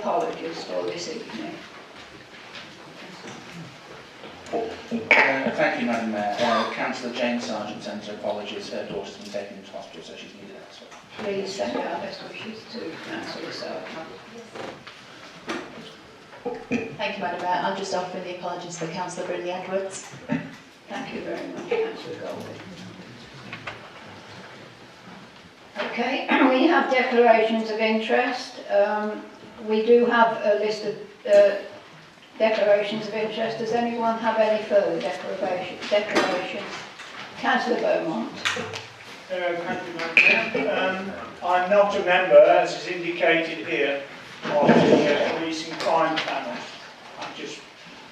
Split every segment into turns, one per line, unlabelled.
Apologies for this evening.
Thank you, Madam Mayor. Cllr Jayne Sargeant sends her apologies. Her daughter's been taken into hospital, so she's needed elsewhere.
Please send our best wishes to Councillor Sargeant.
Thank you, Madam Mayor. I'm just offering the apologies for Cllr Brindley-Edwards.
Thank you very much, Councillor Golby. Okay, we have declarations of interest. We do have a list of declarations of interest. Does anyone have any further declarations? Councillor Beaumont.
Thank you, Madam Mayor. I'm not a member, as is indicated here, of the police and crime panel. I'd just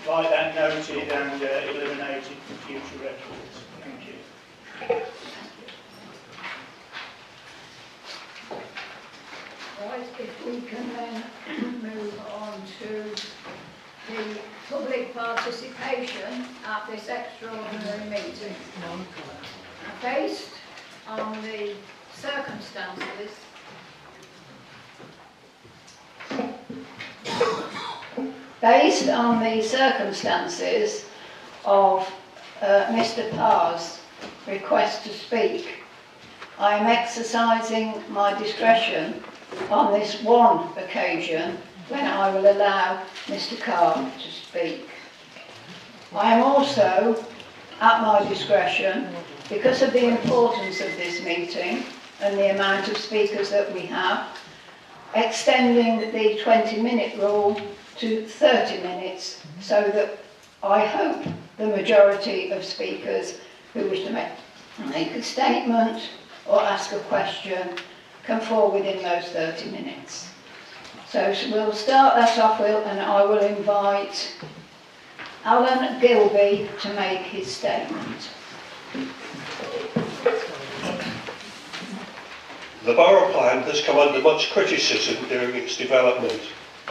like that noted and eliminated for future records. Thank you.
Right, if we can then move on to the public participation at this extraordinary meeting. Based on the circumstances of Mr. Parr's request to speak, I am exercising my discretion on this one occasion when I will allow Mr. Carr to speak. I am also, at my discretion, because of the importance of this meeting and the amount of speakers that we have, extending the 20-minute rule to 30 minutes so that I hope the majority of speakers who wish to make a statement or ask a question can fall within those 30 minutes. So we'll start that off and I will invite Cllr Golby to make his statement.
The borough plan has come under much criticism during its development,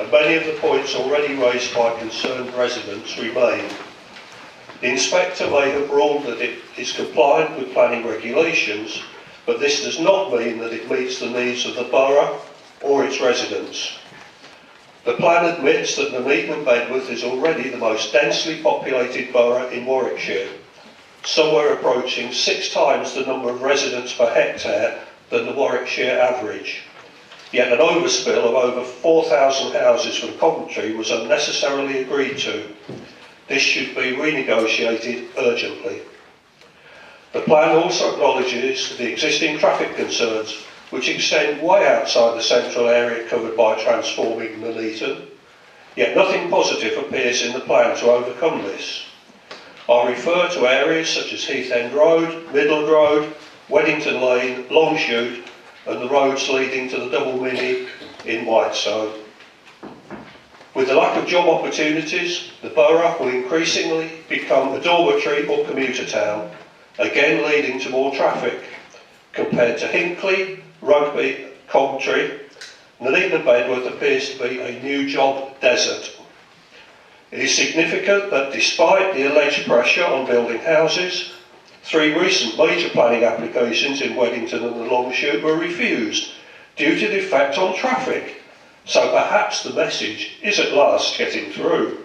and many of the points already raised by concerned residents remain. The inspector may have ruled that it is compliant with planning regulations, but this does not mean that it meets the needs of the borough or its residents. The plan admits that Nuneaton and Bedworth is already the most densely populated borough in Warwickshire, somewhere approaching 6 times the number of residents per hectare than the Warwickshire average. Yet an overspill of over 4,000 houses from Coventry was unnecessarily agreed to. This should be renegotiated urgently. The plan also acknowledges the existing traffic concerns, which extend way outside the central area covered by transforming Nuneaton, yet nothing positive appears in the plan to overcome this. I refer to areas such as Heath End Road, Midland Road, Weddington Lane, Longshoot, and the roads leading to the Double Mini in Whitestone. With the lack of job opportunities, the borough will increasingly become a dormitory or commuter town, again leading to more traffic. Compared to Hinckley, Rugby, Coventry, Nuneaton and Bedworth appears to be a new job desert. It is significant that despite the alleged pressure on building houses, 3 recent major planning applications in Weddington and the Longshoot were refused due to the effect on traffic, so perhaps the message is at last getting through.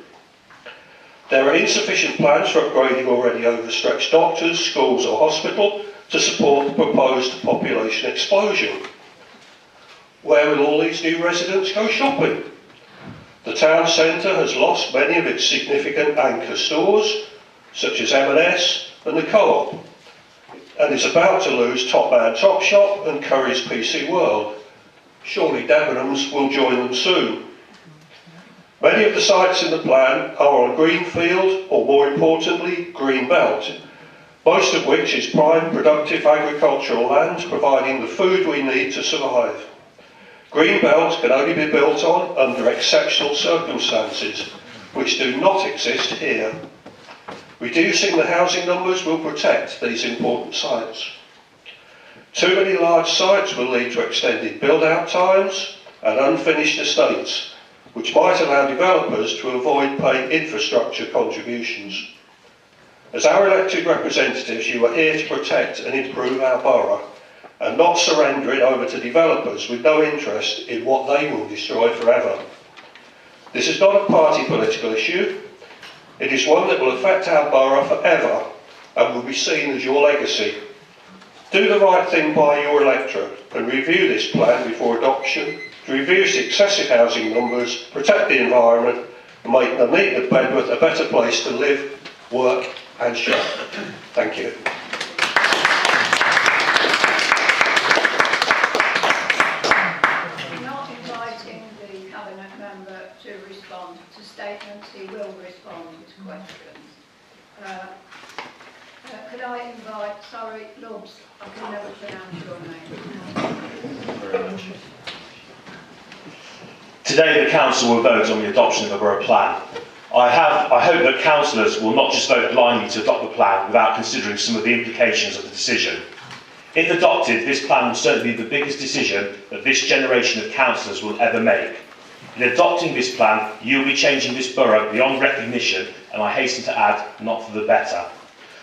There are insufficient plans for upgrading already overstretched doctors, schools or hospital to support the proposed population explosion. Where will all these new residents go shopping? The town centre has lost many of its significant anchor stores, such as M&S and the Co-op, and is about to lose Top Man Top Shop and Curry's PC World. Surely Debenhams will join them soon. Many of the sites in the plan are on greenfield, or more importantly, green belt, most of which is prime productive agricultural land providing the food we need to survive. Green belt can only be built on under exceptional circumstances, which do not exist here. Reducing the housing numbers will protect these important sites. Too many large sites will lead to extended build-out times and unfinished estates, which might allow developers to avoid paying infrastructure contributions. As our elected representatives, you are here to protect and improve our borough, and not surrender it over to developers with no interest in what they will destroy forever. This is not a party political issue. It is one that will affect our borough forever and will be seen as your legacy. Do the right thing by your electorate and review this plan before adoption to reduce excessive housing numbers, protect the environment and make Nuneaton and Bedworth a better place to live, work and shop. Thank you.
Not inviting the Cabinet member to respond to statements, he will respond to questions. Could I invite, sorry, Lubs, I can never pronounce your name.
Today the Council will vote on the adoption of the Borough Plan. I hope that councillors will not just vote blindly to adopt the plan without considering some of the implications of the decision. If adopted, this plan will certainly be the biggest decision that this generation of councillors will ever make. In adopting this plan, you will be changing this borough beyond recognition, and I hasten to add, not for the better.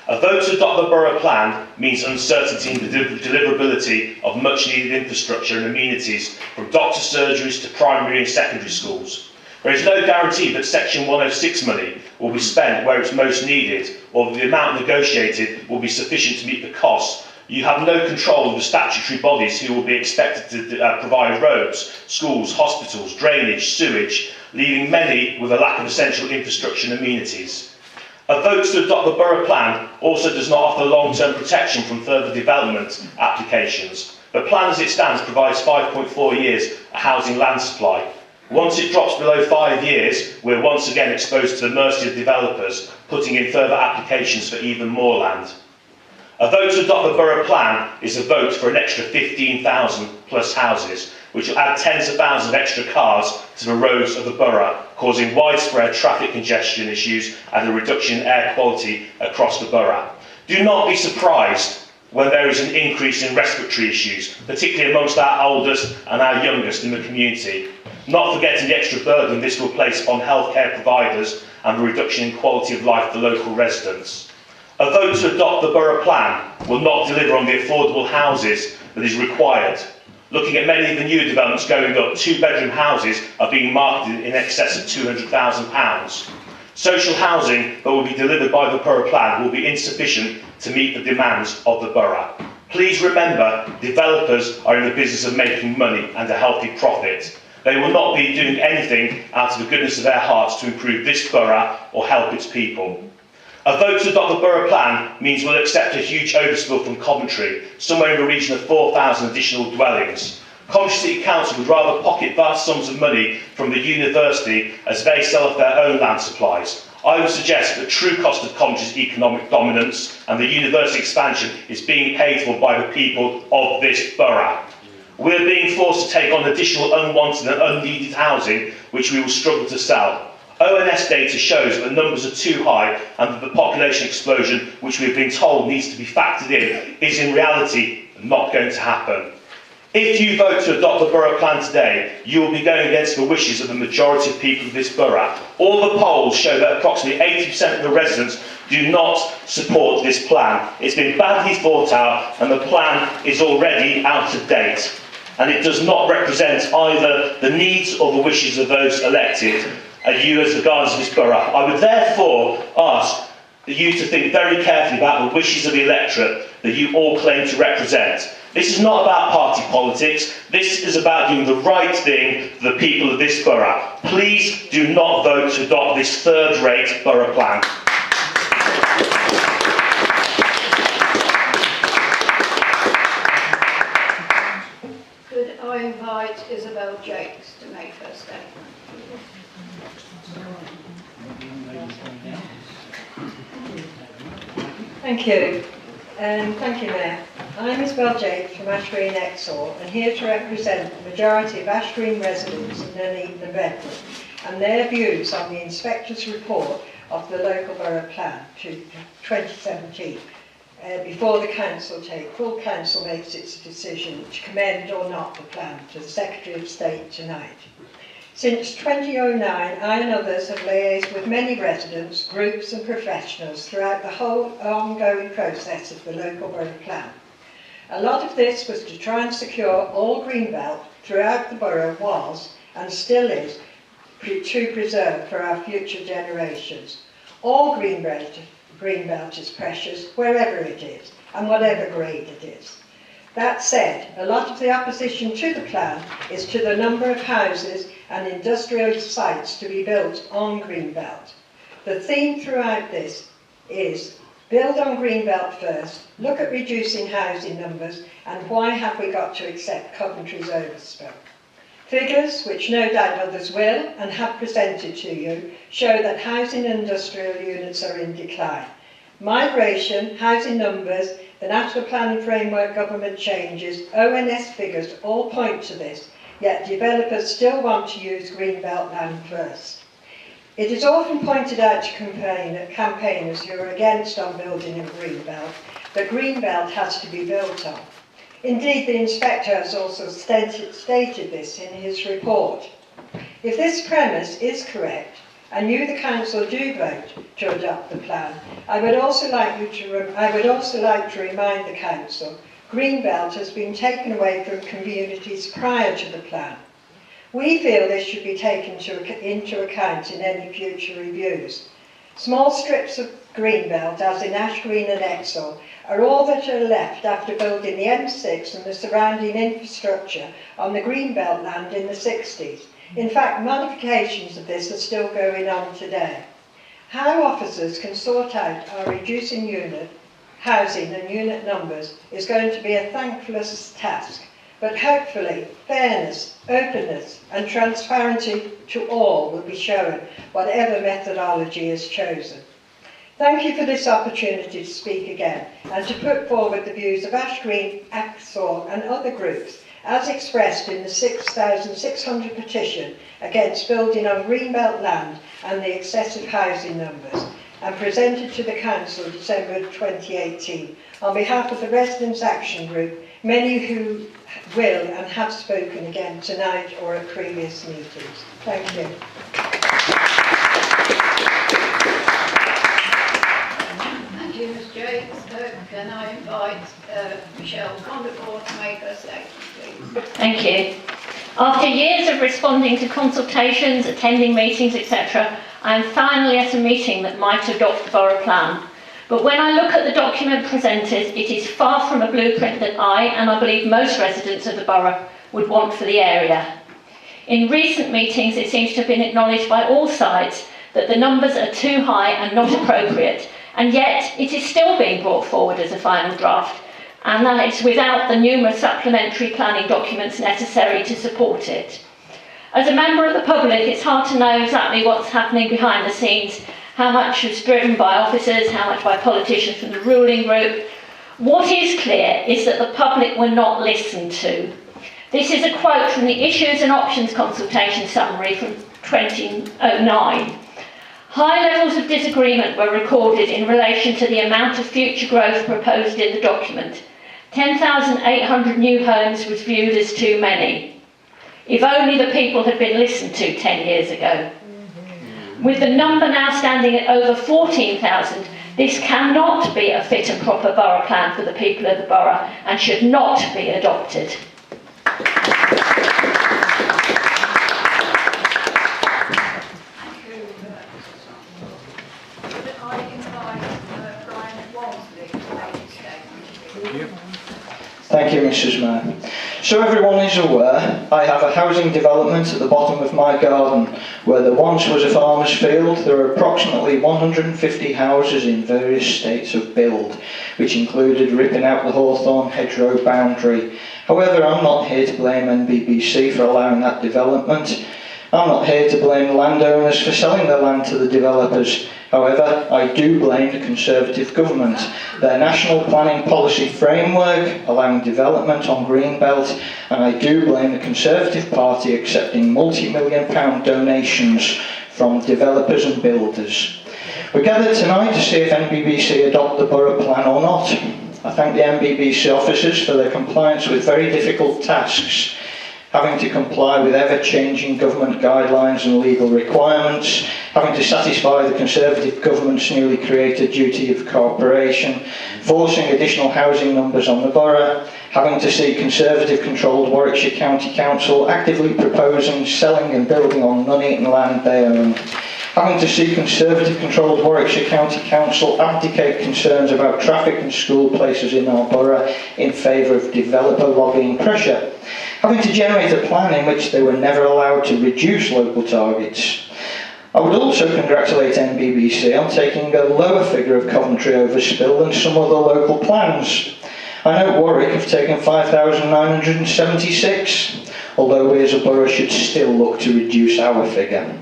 A vote to adopt the borough plan means uncertainty in the deliverability of much needed infrastructure and amenities, from doctor surgeries to primary and secondary schools. There is no guarantee that Section 106 money will be spent where it's most needed, or that the amount negotiated will be sufficient to meet the costs. You have no control of the statutory bodies who will be expected to provide roads, schools, hospitals, drainage, sewage, leaving many with a lack of essential infrastructure and amenities. A vote to adopt the borough plan also does not offer long-term protection from further development applications. The plan as it stands provides 5.4 years of housing land supply. Once it drops below 5 years, we're once again exposed to the mercy of developers, putting in further applications for even more land. A vote to adopt the borough plan is a vote for an extra 15,000 plus houses, which will add tens of thousands of extra cars to the roads of the borough, causing widespread traffic congestion issues and a reduction in air quality across the borough. Do not be surprised when there is an increase in respiratory issues, particularly amongst our oldest and our youngest in the community. Not forgetting the extra burden this will place upon healthcare providers and the reduction in quality of life for local residents. A vote to adopt the borough plan will not deliver on the affordable houses that is required. Looking at many of the new developments going up, 2-bedroom houses are being marketed in excess of £200,000. Social housing that will be delivered by the borough plan will be insufficient to meet the demands of the borough. Please remember, developers are in the business of making money and a healthy profit. They will not be doing anything out of the goodness of their hearts to improve this borough or help its people. A vote to adopt the borough plan means we'll accept a huge overspill from Coventry, somewhere in the region of 4,000 additional dwellings. Coventry City Council would rather pocket vast sums of money from the university as they sell off their own land supplies. I would suggest that the true cost of Coventry's economic dominance and the university expansion is being paid for by the people of this borough. We're being forced to take on additional unwanted and unneeded housing, which we will struggle to sell. ONS data shows that the numbers are too high and that the population explosion, which we've been told needs to be factored in, is in reality not going to happen. If you vote to adopt the borough plan today, you will be going against the wishes of the majority of people of this borough. All the polls show that approximately 80% of the residents do not support this plan. It's been badly thought out and the plan is already out of date. And it does not represent either the needs or the wishes of those elected. You as the guardians of this borough. I would therefore ask you to think very carefully about the wishes of the electorate that you all claim to represent. This is not about party politics. This is about doing the right thing for the people of this borough. Please do not vote to adopt this third-rate borough plan.
Could I invite Isabel Jakes to make her statement?
Thank you. Thank you, Mayor. I'm Isabel Jakes from Ash Green Exhall and here to represent the majority of Ash Green residents in Nuneaton and Bedworth and their views on the Inspector's report of the local borough plan to 2017 before the full council makes its decision to commend or not the plan to the Secretary of State tonight. Since 2009, I and others have liaised with many residents, groups and professionals throughout the whole ongoing process of the local borough plan. A lot of this was to try and secure all greenbelt throughout the borough was, and still is, to preserve for our future generations. All greenbelt is precious, wherever it is, and whatever grade it is. That said, a lot of the opposition to the plan is to the number of houses and industrial sites to be built on greenbelt. The theme throughout this is build on greenbelt first, look at reducing housing numbers, and why have we got to accept Coventry's overspill? Figures, which no doubt others will and have presented to you, show that housing and industrial units are in decline. Migration, housing numbers, the National Planning Framework government changes, ONS figures all point to this, yet developers still want to use greenbelt land first. It is often pointed out to campaigners who are against on building in greenbelt that greenbelt has to be built on. Indeed, the inspector has also stated this in his report. If this premise is correct, and you, the council, do vote to adopt the plan, I would also like to remind the council, greenbelt has been taken away from communities prior to the plan. We feel this should be taken into account in any future reviews. Small strips of greenbelt, as in Ash Green and Exhall, are all that are left after building the M6 and the surrounding infrastructure on the greenbelt land in the 60s. In fact, modifications of this are still going on today. How officers can sort out our reducing housing and unit numbers is going to be a thankless task, but hopefully fairness, openness and transparency to all will be shown, whatever methodology is chosen. Thank you for this opportunity to speak again and to put forward the views of Ash Green, Exhall and other groups as expressed in the 6,600 petition against building on greenbelt land and the excessive housing numbers, and presented to the Council in December 2018 on behalf of the Residents' Action Group, many who will and have spoken again tonight or at previous meetings. Thank you.
Thank you, Ms. Jakes. Can I invite Michelle Condabore to make her statement, please?
Thank you. After years of responding to consultations, attending meetings, etc., I am finally at a meeting that might adopt the borough plan. But when I look at the document presented, it is far from a blueprint that I, and I believe most residents of the borough, would want for the area. In recent meetings, it seems to have been acknowledged by all sides that the numbers are too high and not appropriate, and yet it is still being brought forward as a final draft, and that it's without the numerous supplementary planning documents necessary to support it. As a member of the public, it's hard to know exactly what's happening behind the scenes, how much is driven by officers, how much by politicians from the ruling group. What is clear is that the public were not listened to. This is a quote from the Issues and Options Consultation Summary from 2009. High levels of disagreement were recorded in relation to the amount of future growth proposed in the document. 10,800 new homes was viewed as too many. If only the people had been listened to 10 years ago. With the number now standing at over 14,000, this cannot be a fit and proper borough plan for the people of the borough and should not be adopted.
Thank you, Mrs. Mayor. So everyone is aware, I have a housing development at the bottom of my garden where there once was a farmer's field. There are approximately 150 houses in various states of build, which included ripping out the hawthorn hedgerow boundary. However, I'm not here to blame NBBC for allowing that development. I'm not here to blame landowners for selling their land to the developers. However, I do blame the Conservative government. Their national planning policy framework allowing development on greenbelt, and I do blame the Conservative Party accepting multi-million-pound donations from developers and builders. We're gathered tonight to see if NBBC adopt the borough plan or not. I thank the NBBC officers for their compliance with very difficult tasks, having to comply with ever-changing government guidelines and legal requirements, having to satisfy the Conservative government's newly created duty of cooperation, forcing additional housing numbers on the borough, having to see Conservative-controlled Warwickshire County Council actively proposing selling and building on Nuneaton land they own, having to see Conservative-controlled Warwickshire County Council abdicate concerns about traffic and school places in our borough in favour of developer lobbying pressure, having to generate a plan in which they were never allowed to reduce local targets. I would also congratulate NBBC on taking a lower figure of Coventry overspill than some other local plans. I know Warwick have taken 5,976, although we as a borough should still look to reduce our figure.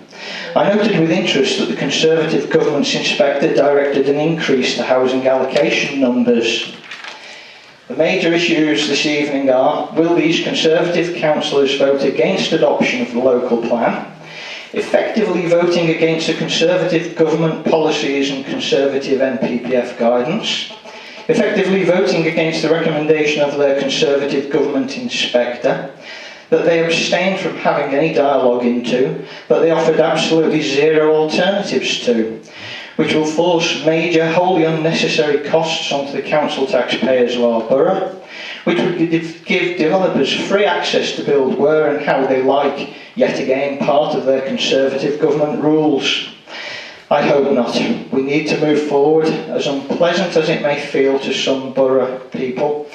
I noted with interest that the Conservative government's inspector directed an increase to housing allocation numbers. The major issues this evening are: will these Conservative councillors vote against adoption of the local plan, effectively voting against the Conservative government policies and Conservative NPPF guidance, effectively voting against the recommendation of their Conservative government inspector, that they abstained from having any dialogue into, that they offered absolutely zero alternatives to, which will force major, wholly unnecessary costs onto the council taxpayers of our borough, which would give developers free access to build where and how they like, yet again part of their Conservative government rules. I hope not. We need to move forward, as unpleasant as it may feel to some borough people.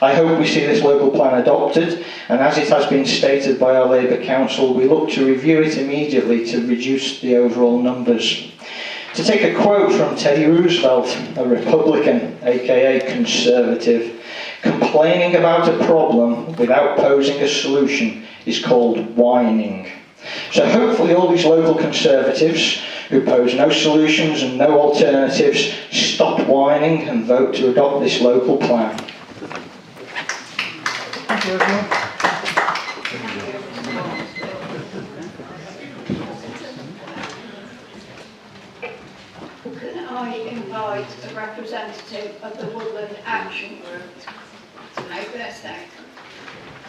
I hope we see this local plan adopted, and as it has been stated by our Labour Council, we look to review it immediately to reduce the overall numbers. To take a quote from Teddy Roosevelt, a Republican, aka Conservative, complaining about a problem without posing a solution is called whining. So hopefully all these local Conservatives who pose no solutions and no alternatives stop whining and vote to adopt this local plan. Thank you, everyone.
Can I invite a representative of the Woodland Action Group to make their statement?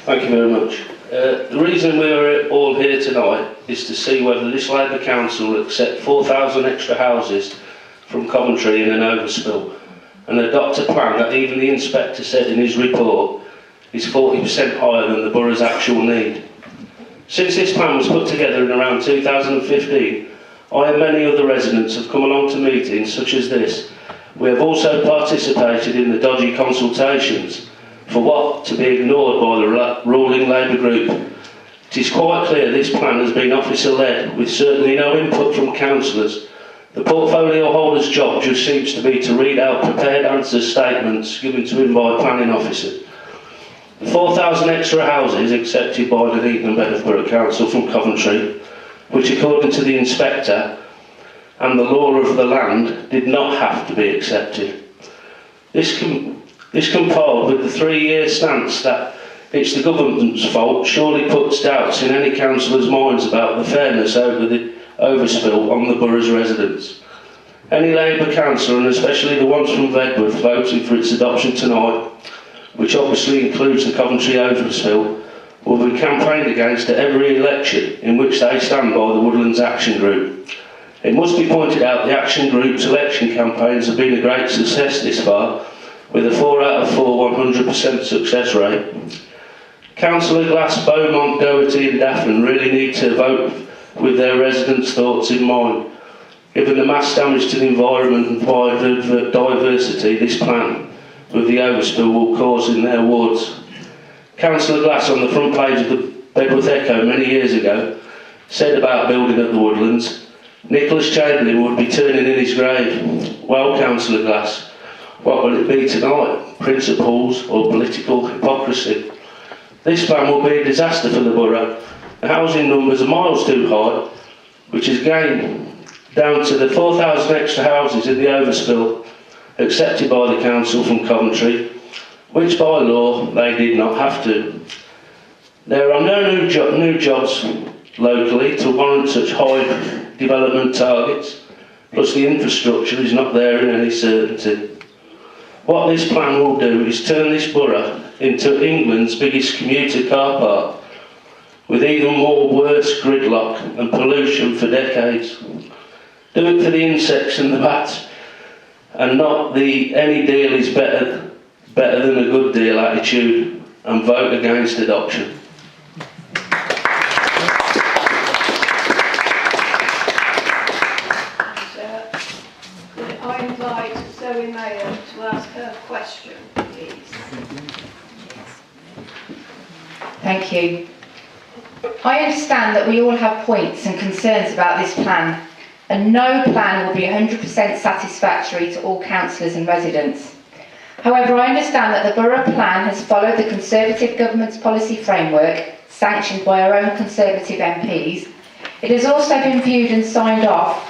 Thank you very much. The reason we're all here tonight is to see whether this Labour Council will accept 4,000 extra houses from Coventry in an overspill and adopt a plan that even the inspector said in his report is 40% higher than the borough's actual need. Since this plan was put together in around 2015, I and many other residents have come along to meetings such as this. We have also participated in the dodgy consultations for what to be ignored by the ruling Labour group. It is quite clear this plan has been officer-led, with certainly no input from councillors. The portfolio holder's job just seems to be to read out prepared answer statements given to him by a planning officer. The 4,000 extra houses accepted by the Nuneaton and Bedworth Borough Council from Coventry, which according to the inspector and the law of the land did not have to be accepted. This compiled with the 3-year stance that it's the government's fault surely puts doubts in any councillor's minds about the fairness over the overspill on the borough's residents. Any Labour councillor, and especially the ones from Bedworth, voting for its adoption tonight, which obviously includes the Coventry overspill, will be campaigned against at every election in which they stand by the Woodlands Action Group. It must be pointed out the Action Group's election campaigns have been a great success this far, with a 4 out of 4 100% success rate. Councillor Glass, Beaumont, Doherty and Daffin really need to vote with their residents' thoughts in mind, given the mass damage to the environment and biodiversity this plan with the overspill will cause in their wards. Councillor Glass, on the front page of the Bedworth Echo many years ago, said about building at the Woodlands, Nicholas Chamberlain would be turning in his grave. Well, Councillor Glass, what will it be tonight? Principles or political hypocrisy? This plan will be a disaster for the borough. The housing numbers are miles too high, which is again down to the 4,000 extra houses in the overspill accepted by the council from Coventry, which by law they did not have to. There are no new jobs locally to warrant such high development targets, plus the infrastructure is not there in any certainty. What this plan will do is turn this borough into England's biggest commuter car park, with even more worse gridlock and pollution for decades. Do it for the insects and the bats, and not the any deal is better than a good deal attitude. and vote against adoption.
Could I invite Zoe Mayer to ask her question, please?
Thank you. I understand that we all have points and concerns about this plan, and no plan will be 100% satisfactory to all councillors and residents. However, I understand that the Borough Plan has followed the Conservative Government's policy framework, sanctioned by our own Conservative MPs. It has also been viewed and signed off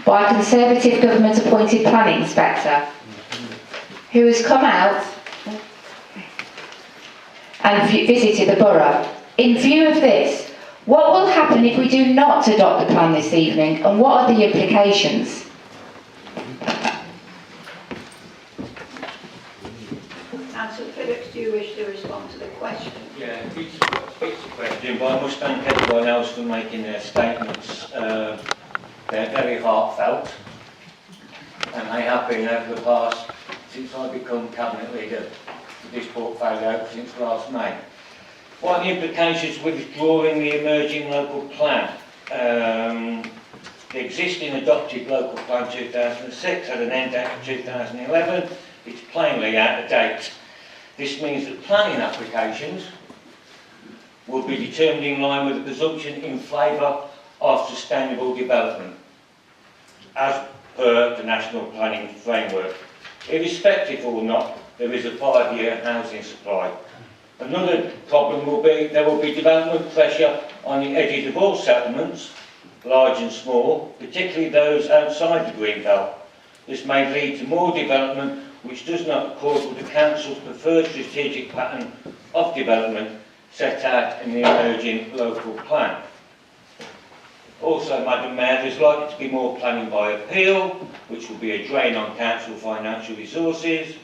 by a Conservative Government appointed planning inspector, who has come out and visited the Borough. In view of this, what will happen if we do not adopt the plan this evening, and what are the implications?
Councillor Phillips, do you wish to respond to the question?
Yeah, it's a question, but I must thank everyone else for making their statements. They're very heartfelt, and they have been over the past, since I become Cabinet Leader for this portfolio, since last May. What are the implications with withdrawing the emerging local plan? The existing adopted local plan 2006 had an end date of 2011. It's plainly out of date. This means that planning applications will be determined in line with the presumption in favour of sustainable development, as per the National Planning Framework. Irrespective or not, there is a 5-year housing supply. Another problem will be there will be development pressure on the edges of all settlements, large and small, particularly those outside the green belt. This may lead to more development which does not accord with the Council's preferred strategic pattern of development set out in the emerging local plan. Also, Madam Mayor, there's likely to be more planning by appeal, which will be a drain on council financial resources.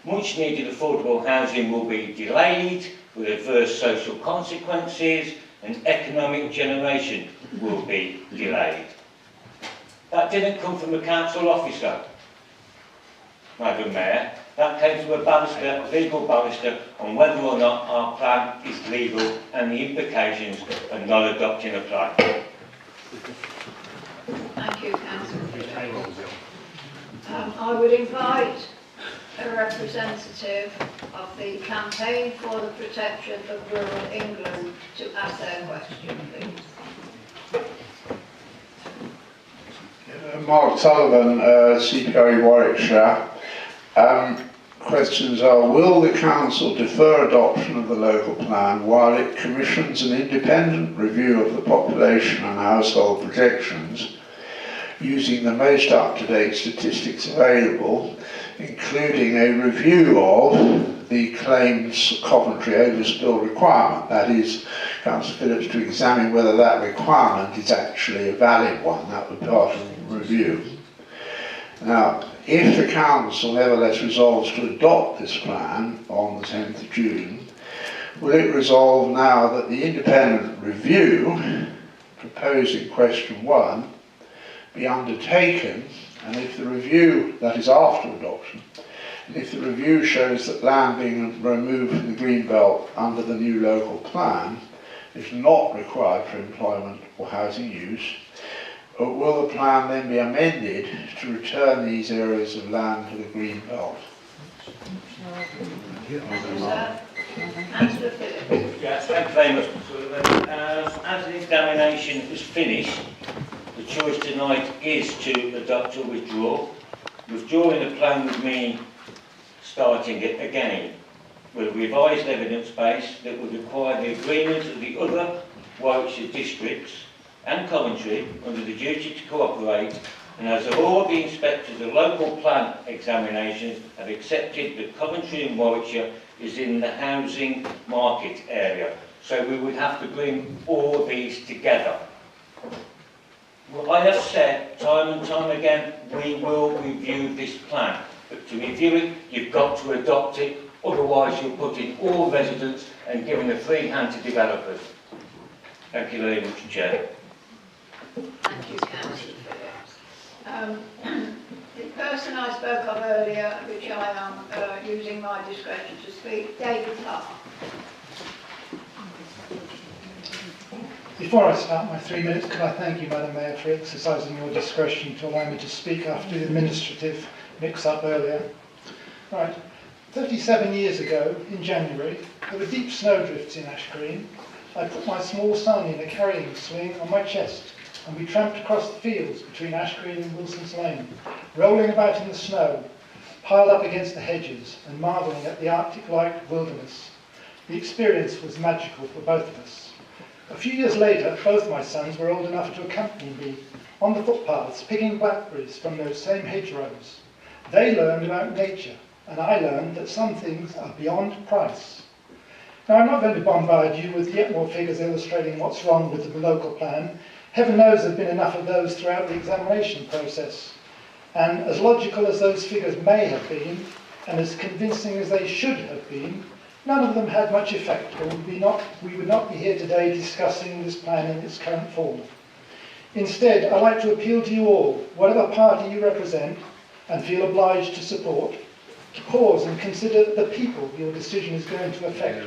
Much needed affordable housing will be delayed with adverse social consequences, and economic generation will be delayed. That didn't come from a council officer, Madam Mayor. That came from a barrister, legal barrister, on whether or not our plan is legal and the implications of not adopting a plan.
Thank you, Councillor Phillips. I would invite a representative of the Campaign for the Protection of Rural England to ask their question, please.
Mark Sullivan, CPI Warwickshire. Questions are, will the Council defer adoption of the local plan while it commissions an independent review of the population and household projections using the most up-to-date statistics available, including a review of the claims Coventry overspill requirement? That is, Councillor Phillips, to examine whether that requirement is actually a valid one. That would be part of the review. Now, if the Council nevertheless resolves to adopt this plan on the 10th of June, will it resolve now that the independent review proposed in question 1 be undertaken, and if the review, that is after adoption, and if the review shows that land being removed from the greenbelt under the new local plan is not required for employment or housing use, will the plan then be amended to return these areas of land to the green belt?
Councillor Phillips.
Yes, thank you very much, Mr. As the examination is finished, the choice tonight is to adopt or withdraw. Withdrawing the plan would mean starting it again with a revised evidence base that would require the agreement of the other Warwickshire districts and Coventry under the duty to cooperate, and as all the inspectors of local plan examinations have accepted that Coventry and Warwickshire is in the housing market area. So we would have to bring all these together. Well, I have said time and time again, we will review this plan. But to review it, you've got to adopt it, otherwise you're putting all residents and giving a free hand to developers. Thank you very much, Chair.
Thank you, Councillor Phillips. The person I spoke of earlier, which I am using my discretion to speak, David Hart.
Before I start my 3 minutes, could I thank you, Madam Mayor, for exercising your discretion to allow me to speak after the administrative mix-up earlier. Right. 37 years ago, in January, there were deep snowdrifts in Ash Green. I put my small son in a carrying sling on my chest, and we tramped across the fields between Ash Green and Wilson's Lane, rolling about in the snow, piled up against the hedges, and marvelling at the Arctic-like wilderness. The experience was magical for both of us. A few years later, both my sons were old enough to accompany me on the footpaths, picking blackberries from those same hedgerows. They learned about nature, and I learned that some things are beyond price. Now, I'm not going to bombard you with yet more figures illustrating what's wrong with the local plan. Heaven knows there have been enough of those throughout the examination process. And as logical as those figures may have been, and as convincing as they should have been, none of them had much effect, or we would not be here today discussing this plan in its current form. Instead, I'd like to appeal to you all, whatever party you represent and feel obliged to support, to pause and consider the people your decision is going to affect,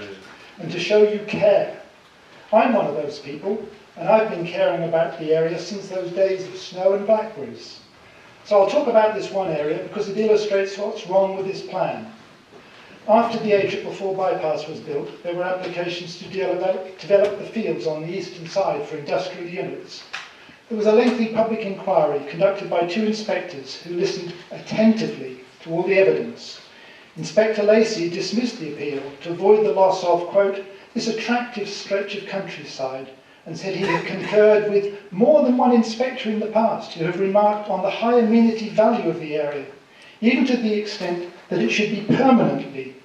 and to show you care. I'm one of those people, and I've been caring about the area since those days of snow and blackberries. So I'll talk about this one area because it illustrates what's wrong with this plan. After the A444 bypass was built, there were applications to develop the fields on the eastern side for industrial units. There was a lengthy public inquiry conducted by 2 inspectors who listened attentively to all the evidence. Inspector Lacey dismissed the appeal to avoid the loss of, quote, this attractive stretch of countryside, and said he had concurred with more than one inspector in the past who have remarked on the high amenity value of the area, even to the extent that it should be permanently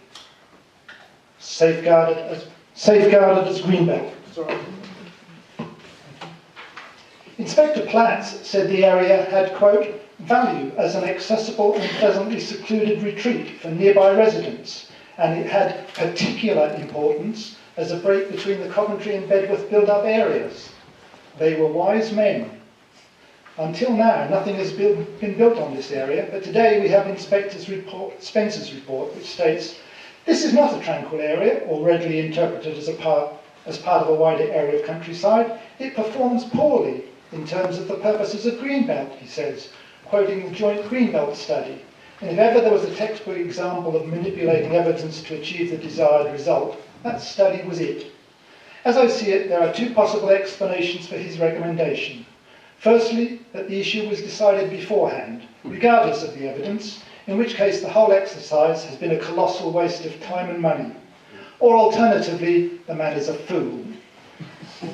safeguarded as greenbelt. Sorry. Inspector Platts said the area had, quote, value as an accessible and pleasantly secluded retreat for nearby residents, and it had particular importance as a break between the Coventry and Bedworth build-up areas. They were wise men. Until now, nothing has been built on this area, but today we have Spencer's report, which states, this is not a tranquil area, or readily interpreted as part of a wider area of countryside. It performs poorly in terms of the purposes of Greenbelt, he says, quoting the Joint Greenbelt study. And if ever there was a textbook example of manipulating evidence to achieve the desired result, that study was it. As I see it, there are 2 possible explanations for his recommendation. Firstly, that the issue was decided beforehand, regardless of the evidence, in which case the whole exercise has been a colossal waste of time and money. Or alternatively, the man is a fool.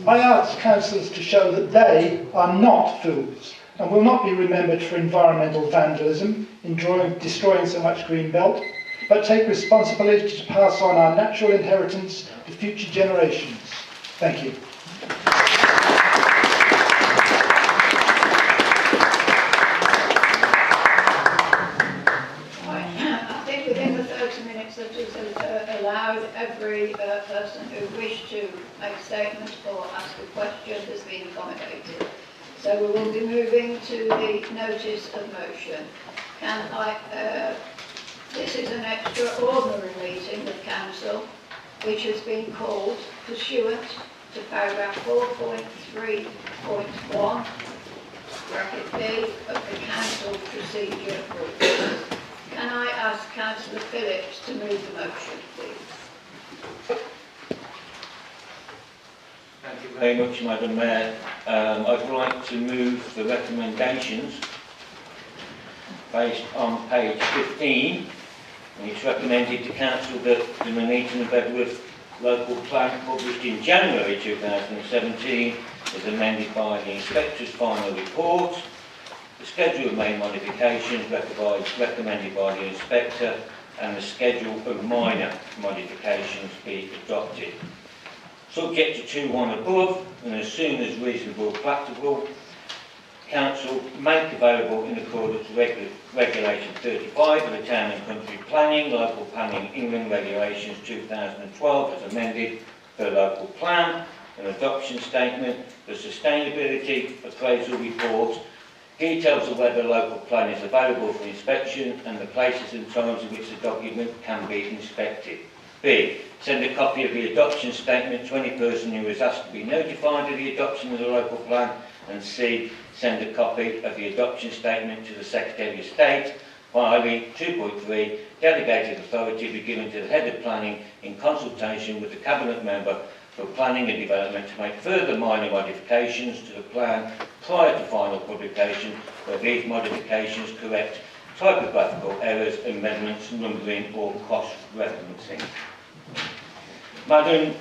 I ask councillors to show that they are not fools and will not be remembered for environmental vandalism in destroying so much green belt, but take responsibility to pass on our natural inheritance to future generations. Thank you.
I think within the 30 minutes that is allowed, every person who wished to make a statement or ask a question has been accommodated. So we will be moving to the notice of motion. This is an extraordinary meeting of council which has been called pursuant to paragraph 4.3.1 bracket B of the council procedure rules. Can I ask Councillor Phillips to move the motion, please?
Thank you very much, Madam Mayor. I'd like to move the recommendations based on page 15. And it's recommended to Council that the Nuneaton and Bedworth local plan published in January 2017 is amended by the Inspector's final report. The schedule of main modifications recommended by the Inspector and the schedule of minor modifications be adopted. Subject to 2.1 above, and as soon as reasonable practicable, Council make available in accordance with Regulation 35 of the Town and Country Planning, Local Planning England Regulations 2012 as amended per local plan, an adoption statement, the sustainability appraisal report, Details of whether the local plan is available for inspection and the places and times in which the document can be inspected. B. Send a copy of the adoption statement to any person who is asked to be notified of the adoption of the local plan. And C. Send a copy of the adoption statement to the Secretary of State. Finally, 2.3. Delegated authority be given to the head of planning in consultation with the Cabinet member for planning and development to make further minor modifications to the plan prior to final publication, where these modifications correct typographical errors, amendments, numbering or cross-referencing. Madam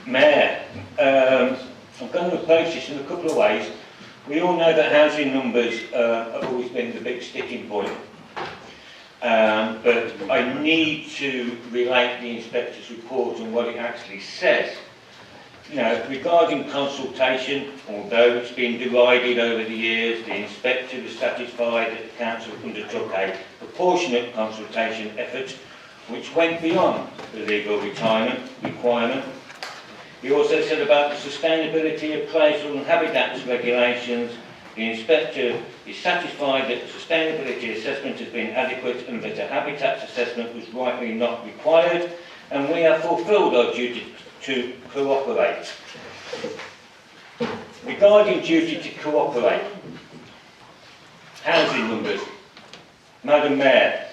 Mayor, I'm going to approach this in a couple of ways. We all know that housing numbers have always been the big sticking point. But I need to relate the inspector's report and what it actually says. You know, regarding consultation, although it's been derided over the years, the inspector was satisfied that the council undertook a proportionate consultation effort which went beyond the legal requirement. He also said about the sustainability appraisal and habitats regulations. The inspector is satisfied that the sustainability assessment has been adequate and that a habitats assessment was rightly not required, and we have fulfilled our duty to cooperate. Regarding duty to cooperate, housing numbers. Madam Mayor,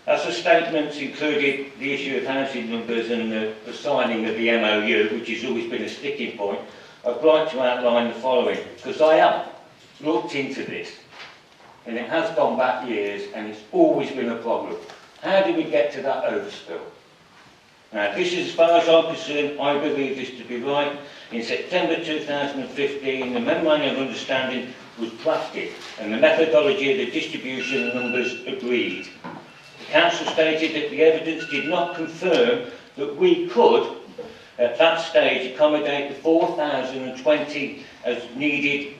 as the statements included the issue of housing numbers and the signing of the MOU, which has always been a sticking point, I'd like to outline the following, because I have looked into this, and it has gone back years, and it's always been a problem. How did we get to that overspill? Now, this is, as far as I'm concerned, I believe this to be right. In September 2015, the Memorandum of Understanding was drafted, and the methodology of the distribution numbers agreed. The Council stated that the evidence did not confirm that we could, at that stage, accommodate the 4,020 as needed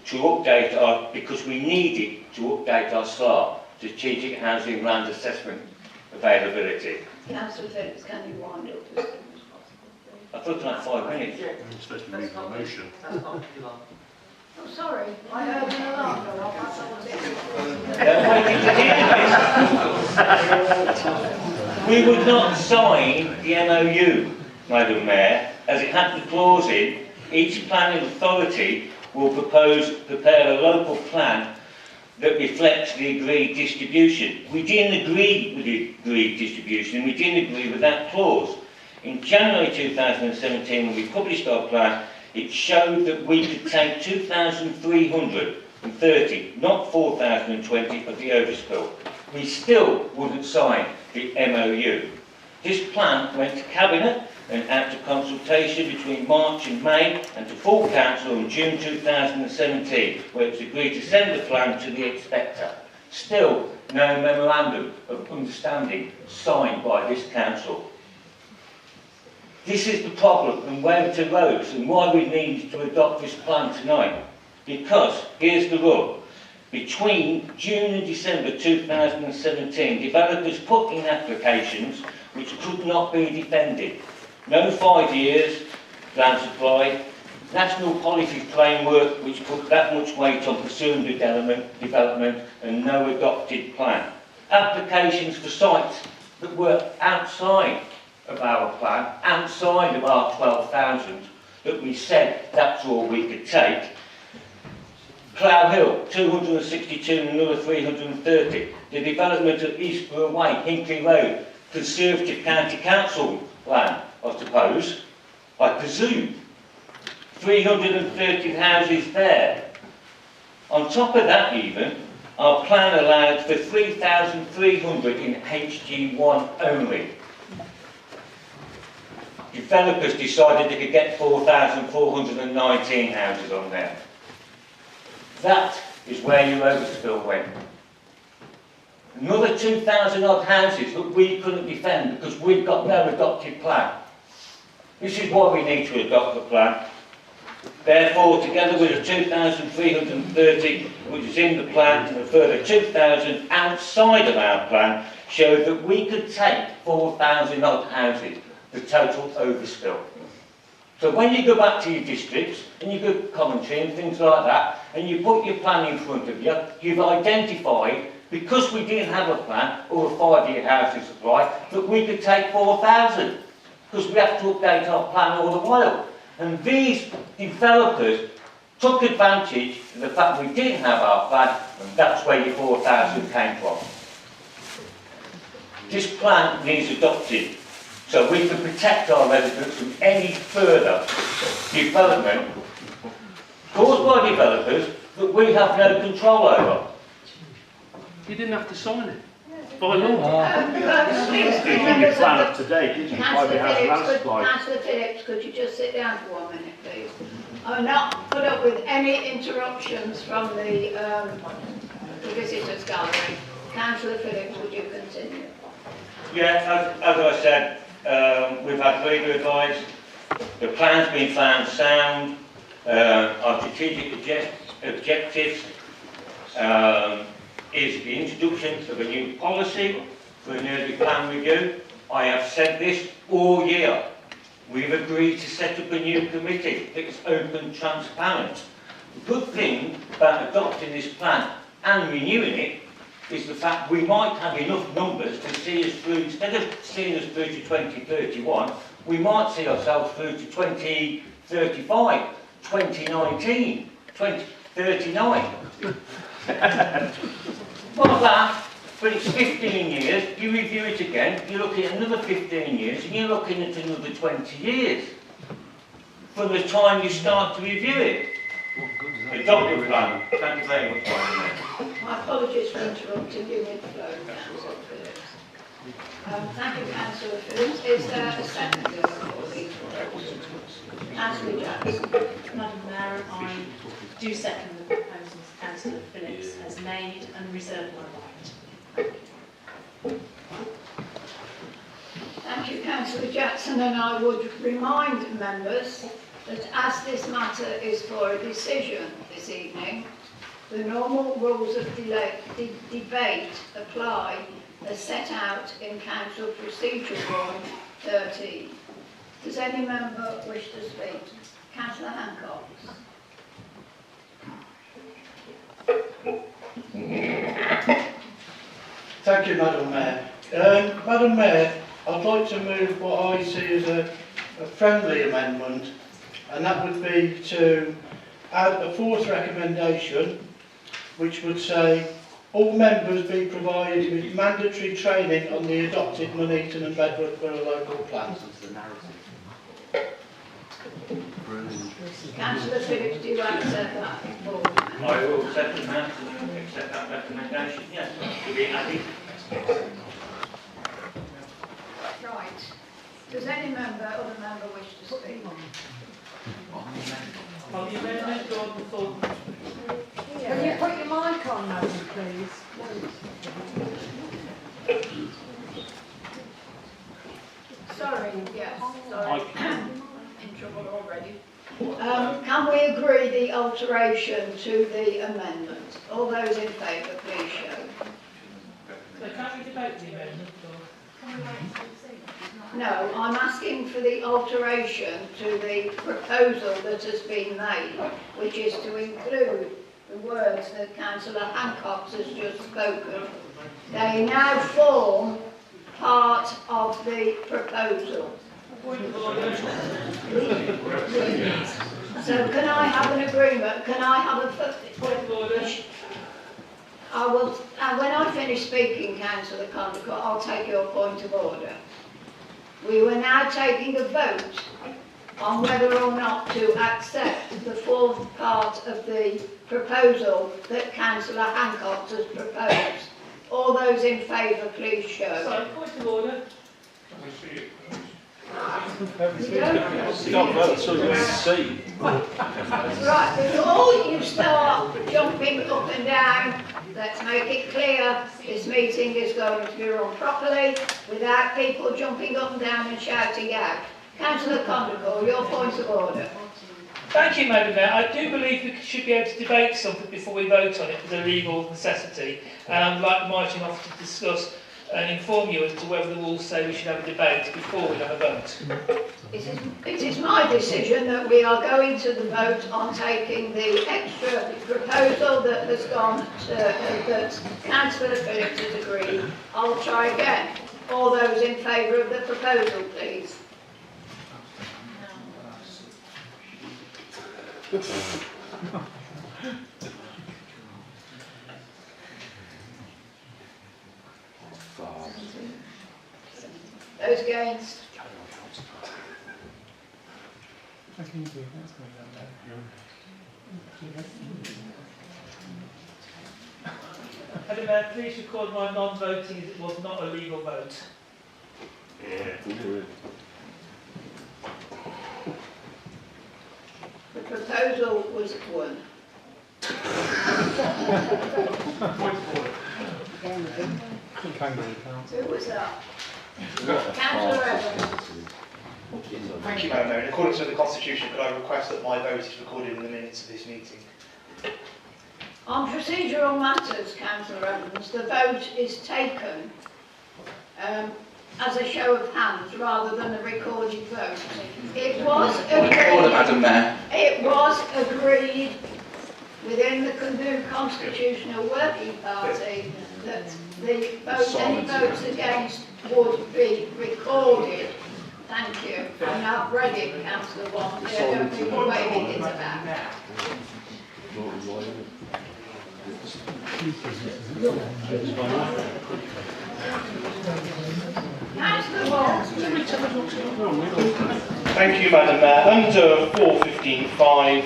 to update our, because we needed to update our Cllr, Strategic Housing Land Assessment Availability.
Councillor Phillips, can you wind up as soon as possible?
I thought I had 5 minutes.
I'm supposed to be reading the motion.
Oh, sorry, I heard an alarm go off.
We would not sign the MOU, Madam Mayor, as it had the clause in, each planning authority will prepare a local plan that reflects the agreed distribution. We didn't agree with the agreed distribution, and we didn't agree with that clause. In January 2017, when we published our plan, it showed that we could take 2,330, not 4,020 of the overspill. We still wouldn't sign the MOU. This plan went to Cabinet and out to consultation between March and May and to full council in June 2017, where it was agreed to send the plan to the inspector. Still no memorandum of understanding signed by this council. This is the problem and where it arose and why we need to adopt this plan tonight. Because, here's the rub, between June and December 2017, developers put in applications which could not be defended. No 5 years, plan supply, national policy framework which put that much weight on pursuing development and no adopted plan. Applications for sites that were outside of our plan, outside of our 12,000, that we said that's all we could take. Cllr Hill, 262 and another 330. The development of East Borough Way, Hinkley Road, Conservative County Council land, I suppose. I presume. 330 houses there. On top of that even, our plan allowed for 3,300 in HG1 only. Developers decided they could get 4,419 houses on there. That is where your overspill went. Another 2,000 odd houses that we couldn't defend because we've got no adopted plan. This is why we need to adopt the plan. Therefore, together with the 2,330 which is in the plan and a further 2,000 outside of our plan, showed that we could take 4,000 odd houses, the total overspill. So when you go back to your districts, and you go to Coventry and things like that, and you put your plan in front of you, you've identified, because we didn't have a plan, or a 5-year housing supply, that we could take 4,000, because we have to update our plan all the while. And these developers took advantage of the fact we didn't have our plan, and that's where your 4,000 came from. This plan needs adopted, so we can protect our residents from any further development caused by developers that we have no control over.
You didn't have to sign it. By law.
Councillor Phillips, could you just sit down for 1 minute, please? I'm not put up with any interruptions from the visitors gallery. Councillor Phillips, would you continue?
Yeah, as I said, we've had legal advice, the plan's been found sound, our strategic objectives is the introduction of a new policy for an early plan review. I have said this all year. We've agreed to set up a new committee that is open, transparent. The good thing about adopting this plan and renewing it is the fact we might have enough numbers to see us through, instead of seeing us through to 2031, we might see ourselves through to 2035, 2019, 2039. Not that, but it's 15 years, you review it again, you're looking at another 15 years, and you're looking at another 20 years from the time you start to review it. Adopt the plan. Thank you very much, Madam Mayor.
My apologies for interrupting you mid-flow, Councillor Phillips. Thank you, Councillor Phillips. Is there a second for these proposals? Councillor Jackson.
Madam Mayor, I do second the proposals Councillor Phillips has made and reserve my right.
Thank you, Councillor Jackson, and I would remind members that as this matter is for a decision this evening, the normal rules of debate apply as set out in Council Procedure Rule 13. Does any member wish to speak? Councillor Hancock.
Thank you, Madam Mayor. Madam Mayor, I'd like to move what I see as a friendly amendment, and that would be to add a fourth recommendation, which would say all members be provided with mandatory training on the adopted Nuneaton and Bedworth Borough local plans.
Councillor Phillips, do you accept that?
I will accept that recommendation, yes, to be added.
Right. Does any other member wish to speak?
Can you put your mic on, madam, please?
Sorry, yes, sorry. In trouble already. Can we agree the alteration to the amendment? All those in favour, please show.
So can we debate the amendment?
No, I'm asking for the alteration to the proposal that has been made, which is to include the words that Councillor Hancock has just spoken. They now form part of the proposal. So can I have an agreement? Can I have a... I will, and when I finish speaking, Councillor Condicott, I'll take your point of order. We were now taking a vote on whether or not to accept the fourth part of the proposal that Councillor Hancock has proposed. All those in favour, please show.
So, point of order.
Right, before you start jumping up and down, let's make it clear this meeting is going to be run properly without people jumping up and down and shouting out. Councillor Condicott, your point of order.
Thank you, Madam Mayor. I do believe we should be able to debate something before we vote on it as a legal necessity. And I'd like Martin off to discuss and inform you as to whether the rules say we should have a debate before we have a vote.
It is my decision that we are going to the vote on taking the extra proposal that has gone to, that Councillor Phillips has agreed. I'll try again. All those in favour of the proposal, please. Those against?
Madam Mayor, please record my non-voting as it was not a legal vote.
The proposal was won. Who was that? Councillor Evans.
Thank you, Madam Mayor. In accordance with the Constitution, could I request that my vote is recorded in the minutes of this meeting?
On procedural matters, Councillor Evans, the vote is taken as a show of hands rather than a recorded vote. It was agreed.
Order, Madam Mayor.
It was agreed within the new Constitutional Working Party that the vote, any votes against would be recorded. Thank you. I'm now ready, Councillor Wamsley. I don't think you're waving it about.
Thank you, Madam Mayor. Under 415.5,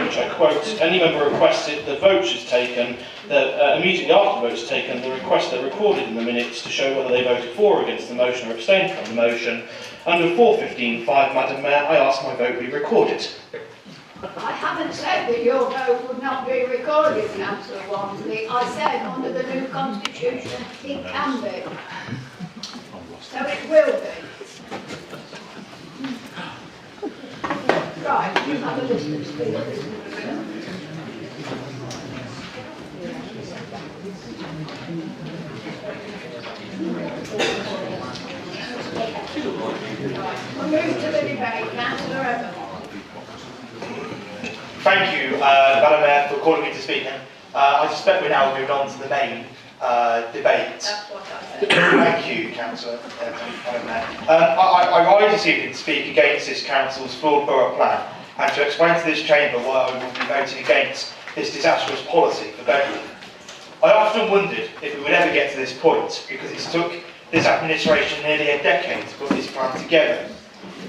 which I quote, any member requested the vote is taken, that immediately after the vote is taken, the request are recorded in the minutes to show whether they voted for or against the motion or abstained from the motion. Under 415.5, Madam Mayor, I ask my vote be recorded.
I haven't said that your vote would not be recorded, Councillor Wamsley. I said under the new Constitution it can be. So it will be. Right, you have a list of speakers. We'll move to the debate. Councillor Evans.
Thank you, Madam Mayor, for calling me to speak. I suspect we're now moving on to the main debate.
That's what I said.
Thank you, Councillor. Madam Mayor. I rise this evening to speak against this Council's flawed borough plan and to explain to this Chamber why I will be voting against this disastrous policy for Bedworth. I often wondered if we would ever get to this point because it took this administration nearly a decade to put this plan together.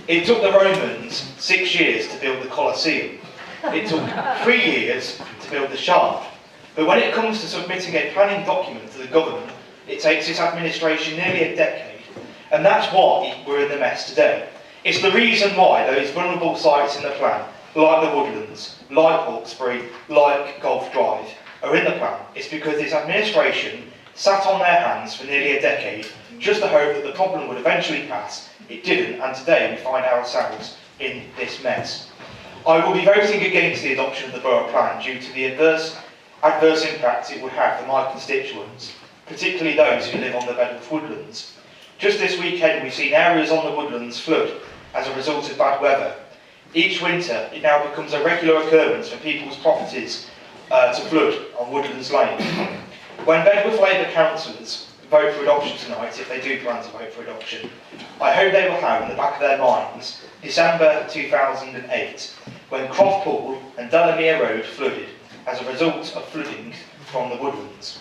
It took the Romans 6 years to build the Colosseum. It took 3 years to build the Shard. But when it comes to submitting a planning document to the government, it takes this administration nearly a decade. And that's why we're in the mess today. It's the reason why those vulnerable sites in the plan, like the Woodlands, like Hawkesbury, like Golf Drive, are in the plan. It's because this administration sat on their hands for nearly a decade just to hope that the problem would eventually pass. It didn't, and today we find ourselves in this mess. I will be voting against the adoption of the borough plan due to the adverse impacts it would have for my constituents, particularly those who live on the Bedworth woodlands. Just this weekend we've seen areas on the woodlands flood as a result of bad weather. Each winter it now becomes a regular occurrence for people's properties to flood on Woodlands Lane. When Bedworth Labour councillors vote for adoption tonight, if they do plan to vote for adoption, I hope they will have in the back of their minds December 2008, when Croft Pool and Delamere Road flooded as a result of flooding from the woodlands.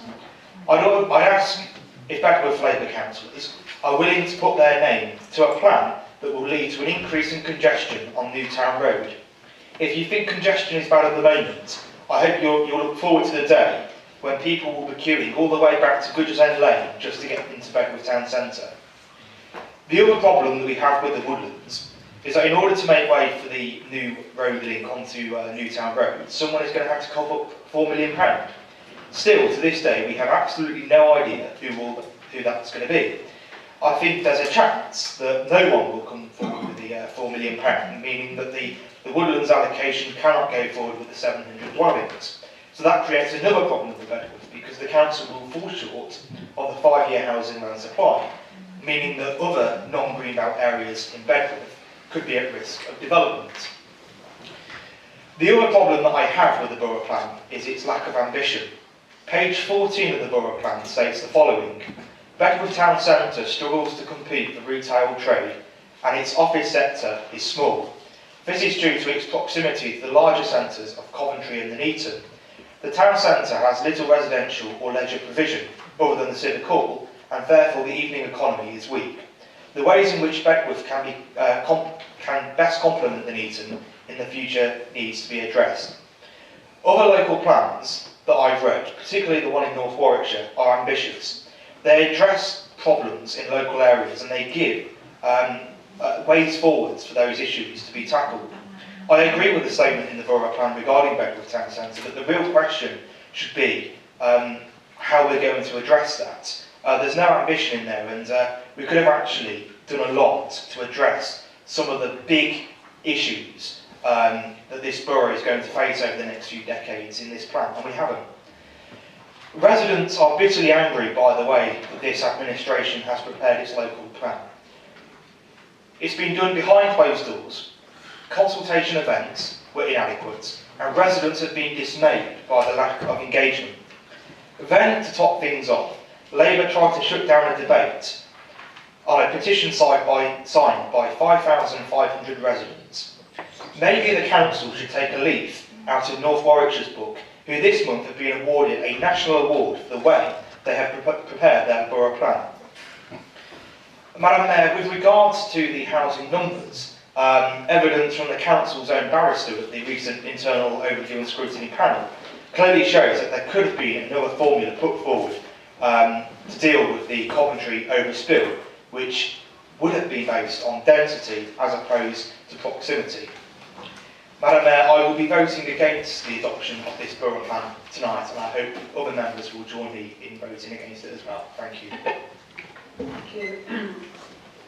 I'd ask if Bedworth Labour councillors are willing to put their name to a plan that will lead to an increase in congestion on Newtown Road. If you think congestion is bad at the moment, I hope you'll look forward to the day when people will be queuing all the way back to Goodges End Lane just to get into Bedworth Town Centre. The other problem that we have with the woodlands is that in order to make way for the new road link onto Newtown Road, someone is going to have to cough up £4 million. Still, to this day, we have absolutely no idea who that's going to be. I think there's a chance that no one will come forward with the £4 million, meaning that the woodlands allocation cannot go forward with the 700 dwellings. So that creates another problem for Bedworth, because the council will fall short of the 5-year housing land supply, meaning that other non-greenbelt areas in Bedworth could be at risk of development. The other problem that I have with the borough plan is its lack of ambition. Page 14 of the borough plan states the following: Bedworth town centre struggles to compete for retail trade and its office sector is small. This is due to its proximity to the larger centres of Coventry and Nuneaton. The town centre has little residential or leisure provision other than the civic hall, and therefore the evening economy is weak. The ways in which Bedworth can best complement Nuneaton in the future needs to be addressed. Other local plans that I've read, particularly the one in North Warwickshire, are ambitious. They address problems in local areas and they give ways forwards for those issues to be tackled. I agree with the statement in the borough plan regarding Bedworth Town Centre, but the real question should be how we're going to address that. There's no ambition in there, and we could have actually done a lot to address some of the big issues that this borough is going to face over the next few decades in this plan, and we haven't. Residents are bitterly angry by the way that this administration has prepared its local plan. It's been done behind closed doors, consultation events were inadequate, and residents have been dismayed by the lack of engagement. Then, to top things off, Labour tried to shut down a debate on a petition signed by 5,500 residents. Maybe the council should take a leaf out of North Warwickshire's book, who this month have been awarded a national award for the way they have prepared their borough plan. Madam Mayor, with regards to the housing numbers, evidence from the council's own barrister at the recent internal overview and scrutiny panel clearly shows that there could have been another formula put forward to deal with the Coventry overspill, which would have been based on density as opposed to proximity. Madam Mayor, I will be voting against the adoption of this borough plan tonight, and I hope other members will join me in voting against it as well. Thank you.
Thank you.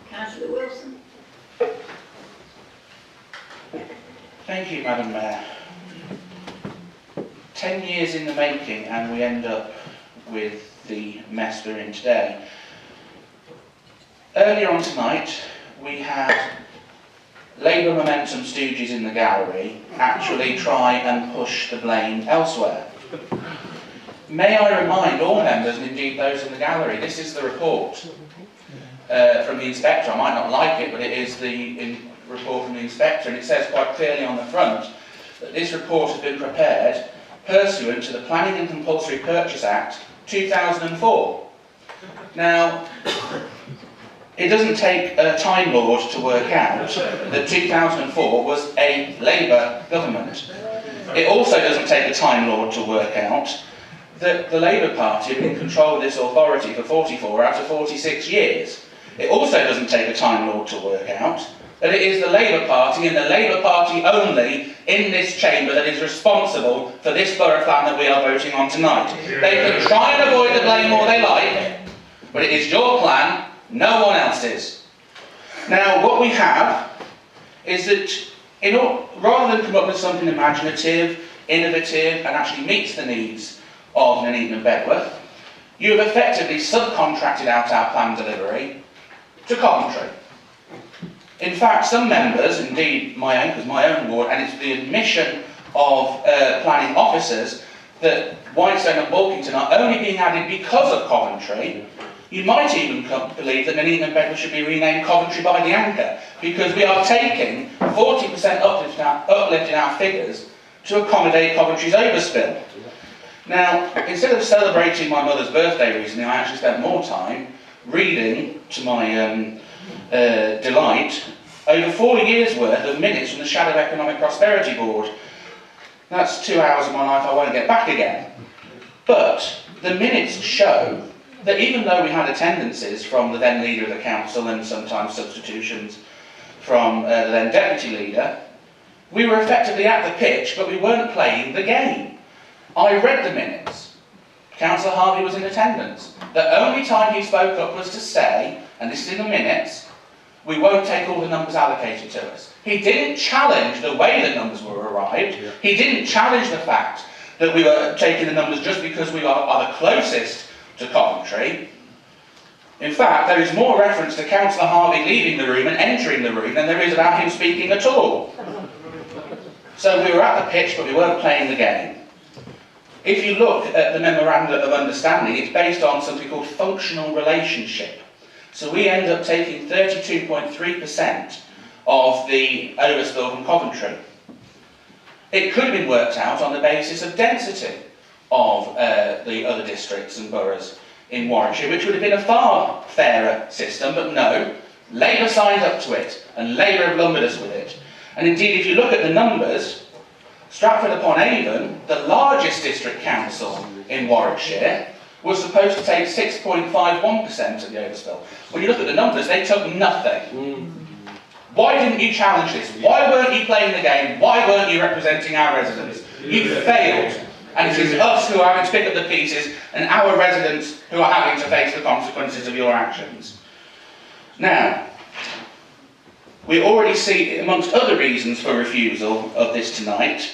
Councillor Wilson.
Thank you, Madam Mayor. 10 years in the making and we end up with the mess we're in today. Earlier on tonight, we had Labour Momentum stooges in the gallery actually try and push the blame elsewhere. May I remind all members, and indeed those in the gallery, this is the report from the inspector. I might not like it, but it is the report from the inspector, and it says quite clearly on the front that this report has been prepared pursuant to the Planning and Compulsory Purchase Act 2004. Now, it doesn't take a Time Lord to work out that 2004 was a Labour government. It also doesn't take a Time Lord to work out that the Labour Party have been in control of this authority for 44 out of 46 years. It also doesn't take a Time Lord to work out that it is the Labour Party and the Labour Party only in this chamber that is responsible for this borough plan that we are voting on tonight. They can try and avoid the blame all they like, but it is your plan, no one else's. Now, what we have is that rather than come up with something imaginative, innovative, and actually meets the needs of Nuneaton and Bedworth, you have effectively subcontracted out our plan delivery to Coventry. In fact, some members, indeed my own, because my own ward, and it's the admission of planning officers that Whitestone and Bulkington are only being added because of Coventry. You might even believe that Nuneaton and Bedworth should be renamed Coventry by the Anchor, because we are taking 40% uplift in our figures to accommodate Coventry's overspill. Now, instead of celebrating my mother's birthday recently, I actually spent more time reading, to my delight, over 4 years' worth of minutes from the Shadow Economic Prosperity Board. That's 2 hours of my life I won't get back again. But the minutes show that even though we had attendances from the then leader of the council and sometimes substitutions from the then deputy leader, we were effectively at the pitch, but we weren't playing the game. I read the minutes. Councillor Harvey was in attendance. The only time he spoke up was to say, and this is in the minutes, we won't take all the numbers allocated to us. He didn't challenge the way the numbers were arrived. He didn't challenge the fact that we were taking the numbers just because we are the closest to Coventry. In fact, there is more reference to Councillor Harvey leaving the room and entering the room than there is about him speaking at all. So we were at the pitch, but we weren't playing the game. If you look at the Memorandum of Understanding, it's based on something called functional relationship. So we end up taking 32.3% of the overspill from Coventry. It could have been worked out on the basis of density of the other districts and boroughs in Warwickshire, which would have been a far fairer system, but no, Labour signed up to it, and Labour have lumbered us with it. And indeed, if you look at the numbers, Stratford-upon-Avon, the largest district council in Warwickshire, was supposed to take 6.51% of the overspill. When you look at the numbers, they took nothing. Why didn't you challenge this? Why weren't you playing the game? Why weren't you representing our residents? You failed. And it is us who are having to pick up the pieces and our residents who are having to face the consequences of your actions. Now, we already see, amongst other reasons for refusal of this tonight,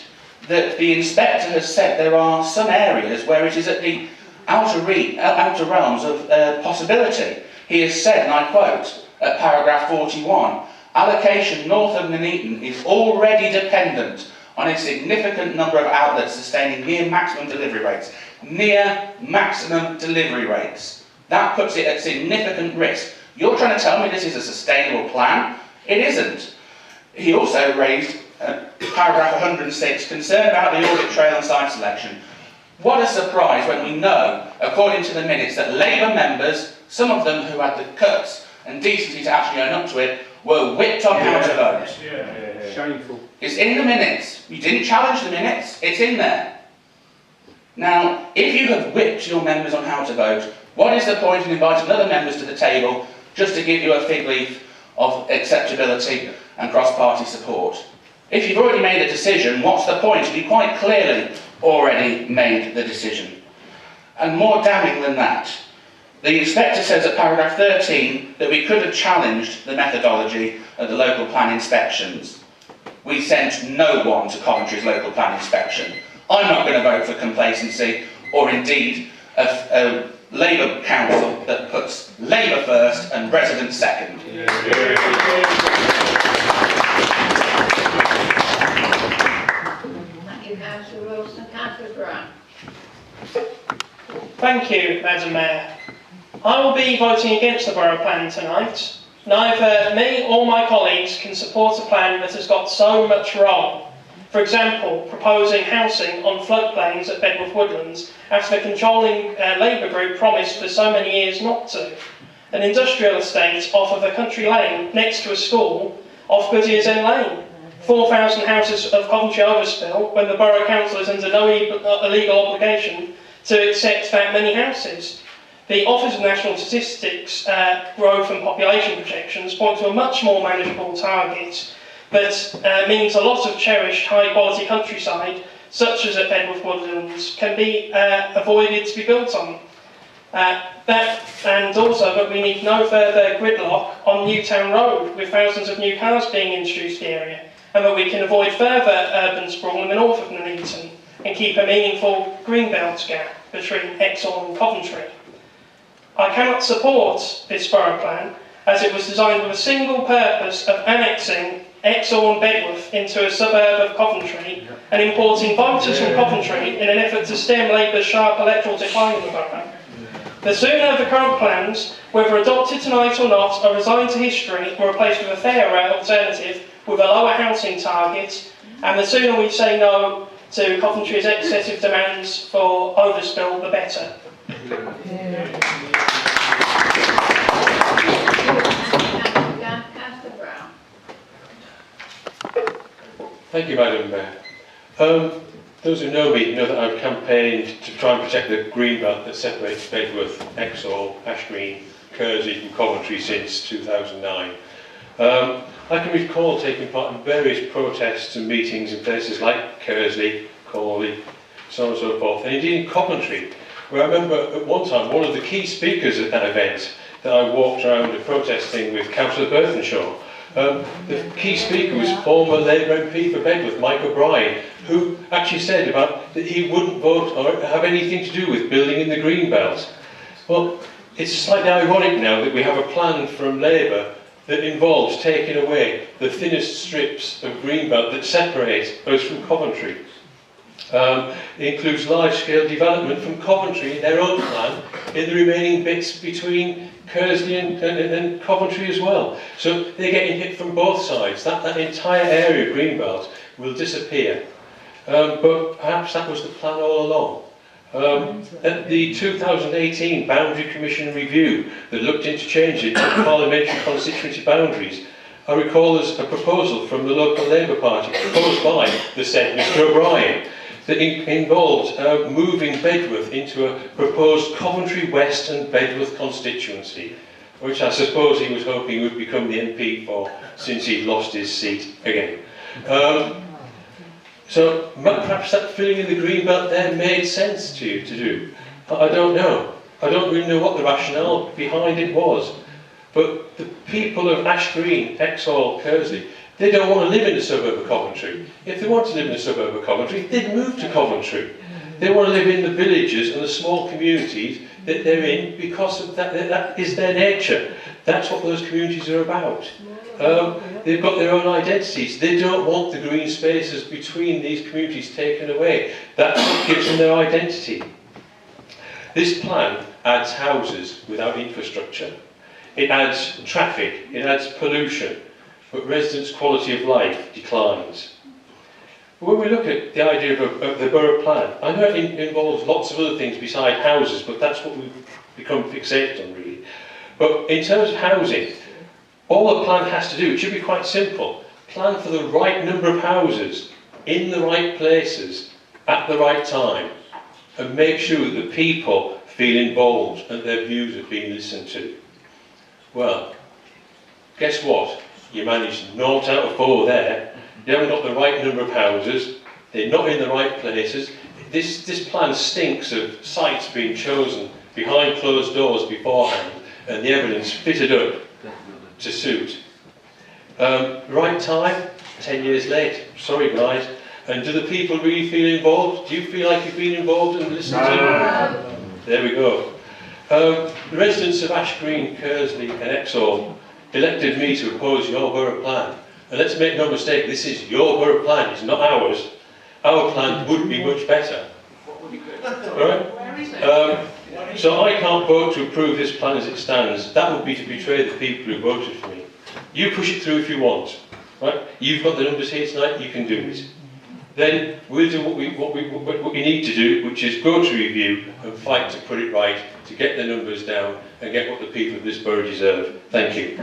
that the inspector has said there are some areas where it is at the outer realms of possibility. He has said, and I quote, at paragraph 41, allocation north of Nuneaton is already dependent on a significant number of outlets sustaining near maximum delivery rates. Near maximum delivery rates. That puts it at significant risk. You're trying to tell me this is a sustainable plan? It isn't. He also raised paragraph 106, concern about the audit trail and site selection. What a surprise when we know, according to the minutes, that Labour members, some of them who had the guts and decency to actually own up to it, were whipped on how to vote.
Shameful.
It's in the minutes. You didn't challenge the minutes. It's in there. Now, if you have whipped your members on how to vote, what is the point in inviting other members to the table just to give you a fig leaf of acceptability and cross-party support? If you've already made a decision, what's the point? You quite clearly already made the decision. And more damning than that, the inspector says at paragraph 13 that we could have challenged the methodology of the local plan inspections. We sent no one to Coventry's local plan inspection. I'm not going to vote for complacency or indeed a Labour council that puts Labour first and residents second.
Thank you, Councillor Wilson. Councillor Brown.
Thank you, Madam Mayor. I will be voting against the borough plan tonight. Neither me or my colleagues can support a plan that has got so much wrong. For example, proposing housing on floodplains at Bedworth Woodlands after the controlling Labour group promised for so many years not to. An industrial estate off of a country lane next to a school off Goodyear's End Lane. 4,000 houses of Coventry overspill when the borough council is under no illegal obligation to accept that many houses. The Office of National Statistics growth and population projections point to a much more manageable target that means a lot of cherished high-quality countryside, such as at Bedworth Woodlands, can be avoided to be built on. And also that we need no further gridlock on Newtown Road, with thousands of new cars being introduced to the area, and that we can avoid further urban sprawl in the north of Nuneaton and keep a meaningful greenbelt gap between Exhall and Coventry. I cannot support this borough plan as it was designed with a single purpose of annexing Exhall and Bedworth into a suburb of Coventry and importing voters from Coventry in an effort to stem Labour's sharp electoral decline in the borough. The sooner the current plans, whether adopted tonight or not, are resigned to history and replaced with a fairer alternative with a lower housing target, and the sooner we say no to Coventry's excessive demands for overspill, the better.
Thank you, Madam Mayor. Those who know me know that I've campaigned to try and protect the green belt that separates Bedworth, Exhall, Ash Green, Kersey from Coventry since 2009. I can recall taking part in various protests and meetings in places like Kersey, Crawley, so on and so forth, and indeed in Coventry, where I remember at one time one of the key speakers at that event that I walked around protesting with Councillor Berthenshaw. The key speaker was former Labour MP for Bedworth, Mike O'Brien, who actually said about that he wouldn't vote or have anything to do with building in the green belt. Well, it's slightly ironic now that we have a plan from Labour that involves taking away the thinnest strips of green belt that separate us from Coventry. It includes large-scale development from Coventry in their own plan in the remaining bits between Kersley and Coventry as well. So they're getting hit from both sides. That entire area of Greenbelt will disappear. But perhaps that was the plan all along. At the 2018 Boundary Commission review that looked into changing parliamentary constituency boundaries, I recall there's a proposal from the local Labour Party, proposed by the said Mr O'Brien, that involved moving Bedworth into a proposed Coventry West and Bedworth constituency, which I suppose he was hoping would become the MP for, since he'd lost his seat again. So perhaps that filling in the green belt there made sense to you to do. I don't know. I don't really know what the rationale behind it was. But the people of Ash Green, Exhall, Kersley, they don't want to live in the suburb of Coventry. If they want to live in the suburb of Coventry, they'd move to Coventry. They want to live in the villages and the small communities that they're in because of that is their nature. That's what those communities are about. They've got their own identities. They don't want the green spaces between these communities taken away. That's what gives them their identity. This plan adds houses without infrastructure. It adds traffic, it adds pollution, but residents' quality of life declines. When we look at the idea of the borough plan, I know it involves lots of other things beside houses, but that's what we've become fixated on really. But in terms of housing, all a plan has to do, it should be quite simple, plan for the right number of houses, in the right places, at the right time, and make sure that the people feel involved and their views are being listened to. Well, guess what? You managed 0 out of 4 there. You haven't got the right number of houses. They're not in the right places. This plan stinks of sites being chosen behind closed doors beforehand and the evidence fitted up to suit. Right time? 10 years late. Sorry guys. And do the people really feel involved? Do you feel like you've been involved and listened to them? There we go. The residents of Ash Green, Kersley and Exhall elected me to oppose your borough plan. And let's make no mistake, this is your borough plan, it's not ours. Our plan would be much better. Right? So I can't vote to approve this plan as it stands. That would be to betray the people who voted for me. You push it through if you want. Right? You've got the numbers here tonight, you can do it. Then we'll do what we need to do, which is go to review and fight to put it right, to get the numbers down and get what the people of this borough deserve. Thank you.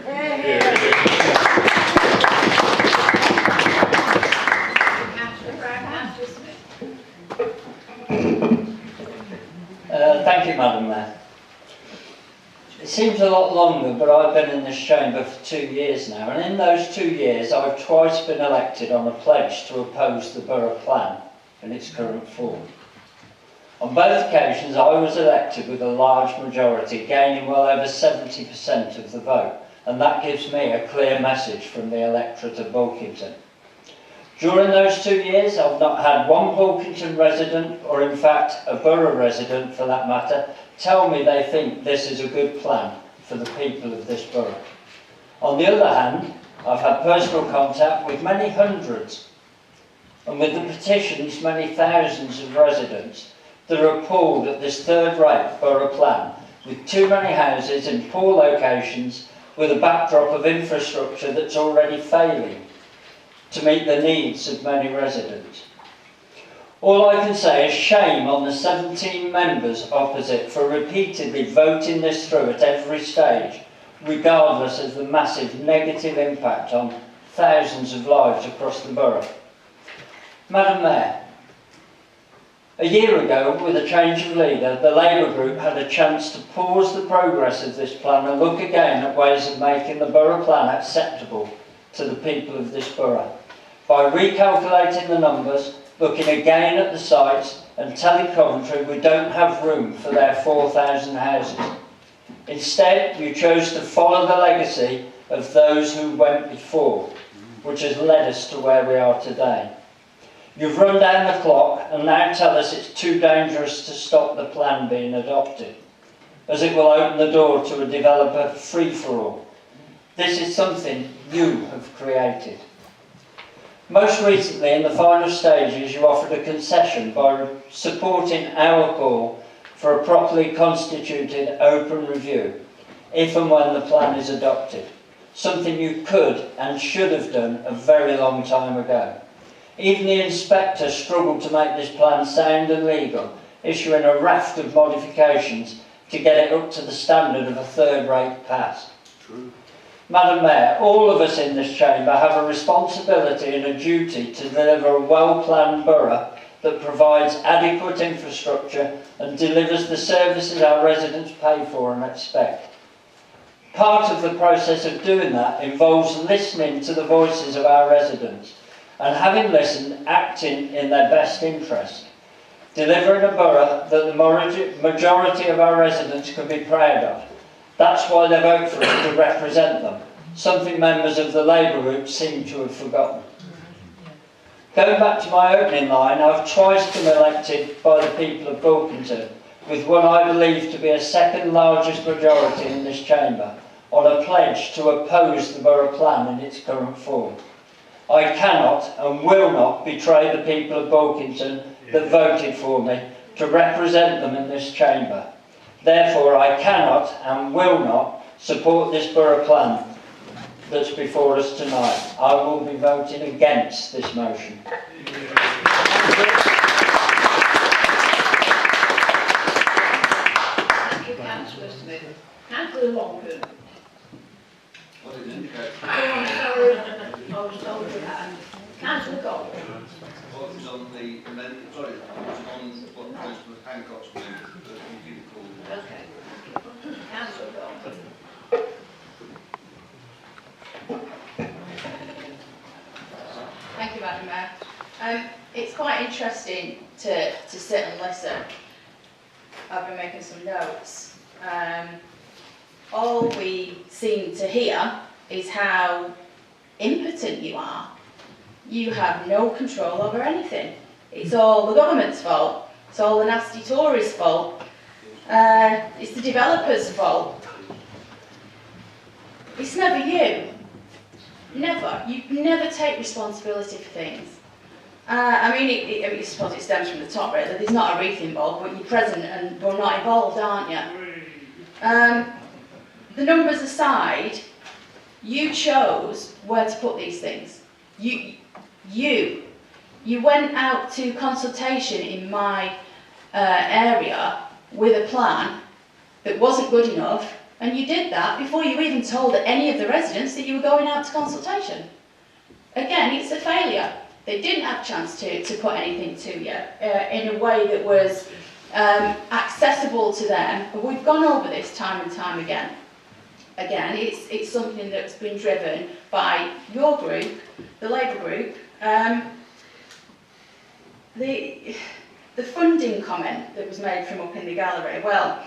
Thank you, Madam Mayor. It seems a lot longer, but I've been in this chamber for 2 years now, and in those 2 years I've twice been elected on a pledge to oppose the borough plan in its current form. On both occasions I was elected with a large majority, gaining well over 70% of the vote, and that gives me a clear message from the electorate of Bulkington. During those 2 years I've not had one Bulkington resident, or in fact a borough resident for that matter, tell me they think this is a good plan for the people of this borough. On the other hand, I've had personal contact with many hundreds, and with the petitions many thousands of residents that are appalled at this third-rate borough plan, with too many houses in poor locations, with a backdrop of infrastructure that's already failing to meet the needs of many residents. All I can say is shame on the 17 members opposite for repeatedly voting this through at every stage, regardless of the massive negative impact on thousands of lives across the borough. Madam Mayor, a year ago, with a change of leader, the Labour group had a chance to pause the progress of this plan and look again at ways of making the borough plan acceptable to the people of this borough. By recalculating the numbers, looking again at the sites and telling Coventry we don't have room for their 4,000 houses. Instead, you chose to follow the legacy of those who went before, which has led us to where we are today. You've run down the clock and now tell us it's too dangerous to stop the plan being adopted, as it will open the door to a developer free-for-all. This is something you have created. Most recently, in the final stages, you offered a concession by supporting our call for a properly constituted open review, if and when the plan is adopted, something you could and should have done a very long time ago. Even the inspector struggled to make this plan sound and legal, issuing a raft of modifications to get it up to the standard of a third-rate pass.
True.
Madam Mayor, all of us in this chamber have a responsibility and a duty to deliver a well-planned borough that provides adequate infrastructure and delivers the services our residents pay for and expect. Part of the process of doing that involves listening to the voices of our residents and, having listened, acting in their best interest, delivering a borough that the majority of our residents can be proud of. That's why they vote for us, to represent them, something members of the Labour group seem to have forgotten. Going back to my opening line, I've twice been elected by the people of Bulkington, with what I believe to be a second largest majority in this chamber, on a pledge to oppose the borough plan in its current form. I cannot and will not betray the people of Bulkington that voted for me to represent them in this chamber. Therefore, I cannot and will not support this borough plan that's before us tonight. I will be voting against this motion.
Thank you, Councillor Smith. Councillor Longton.
What did it indicate?
Oh, I'm sorry. I was told to that. Councillor Golby.
What was on the amendment? Sorry, it was on what Councillor Hancock's amendment, but you didn't call it.
Okay. Councillor Golby.
Thank you, Madam Mayor. It's quite interesting to sit and listen. I've been making some notes. All we seem to hear is how impotent you are. You have no control over anything. It's all the government's fault. It's all the nasty Tories' fault. It's the developers' fault. It's never you. Never. You never take responsibility for things. I mean, I suppose it stems from the top, really. There's not a wreath involved, but you're present and we're not involved, aren't you? The numbers aside, you chose where to put these things. You went out to consultation in my area with a plan that wasn't good enough, and you did that before you even told any of the residents that you were going out to consultation. Again, it's a failure. They didn't have a chance to put anything to you in a way that was accessible to them. But we've gone over this time and time again. Again, it's something that's been driven by your group, the Labour group. The funding comment that was made from up in the gallery, well,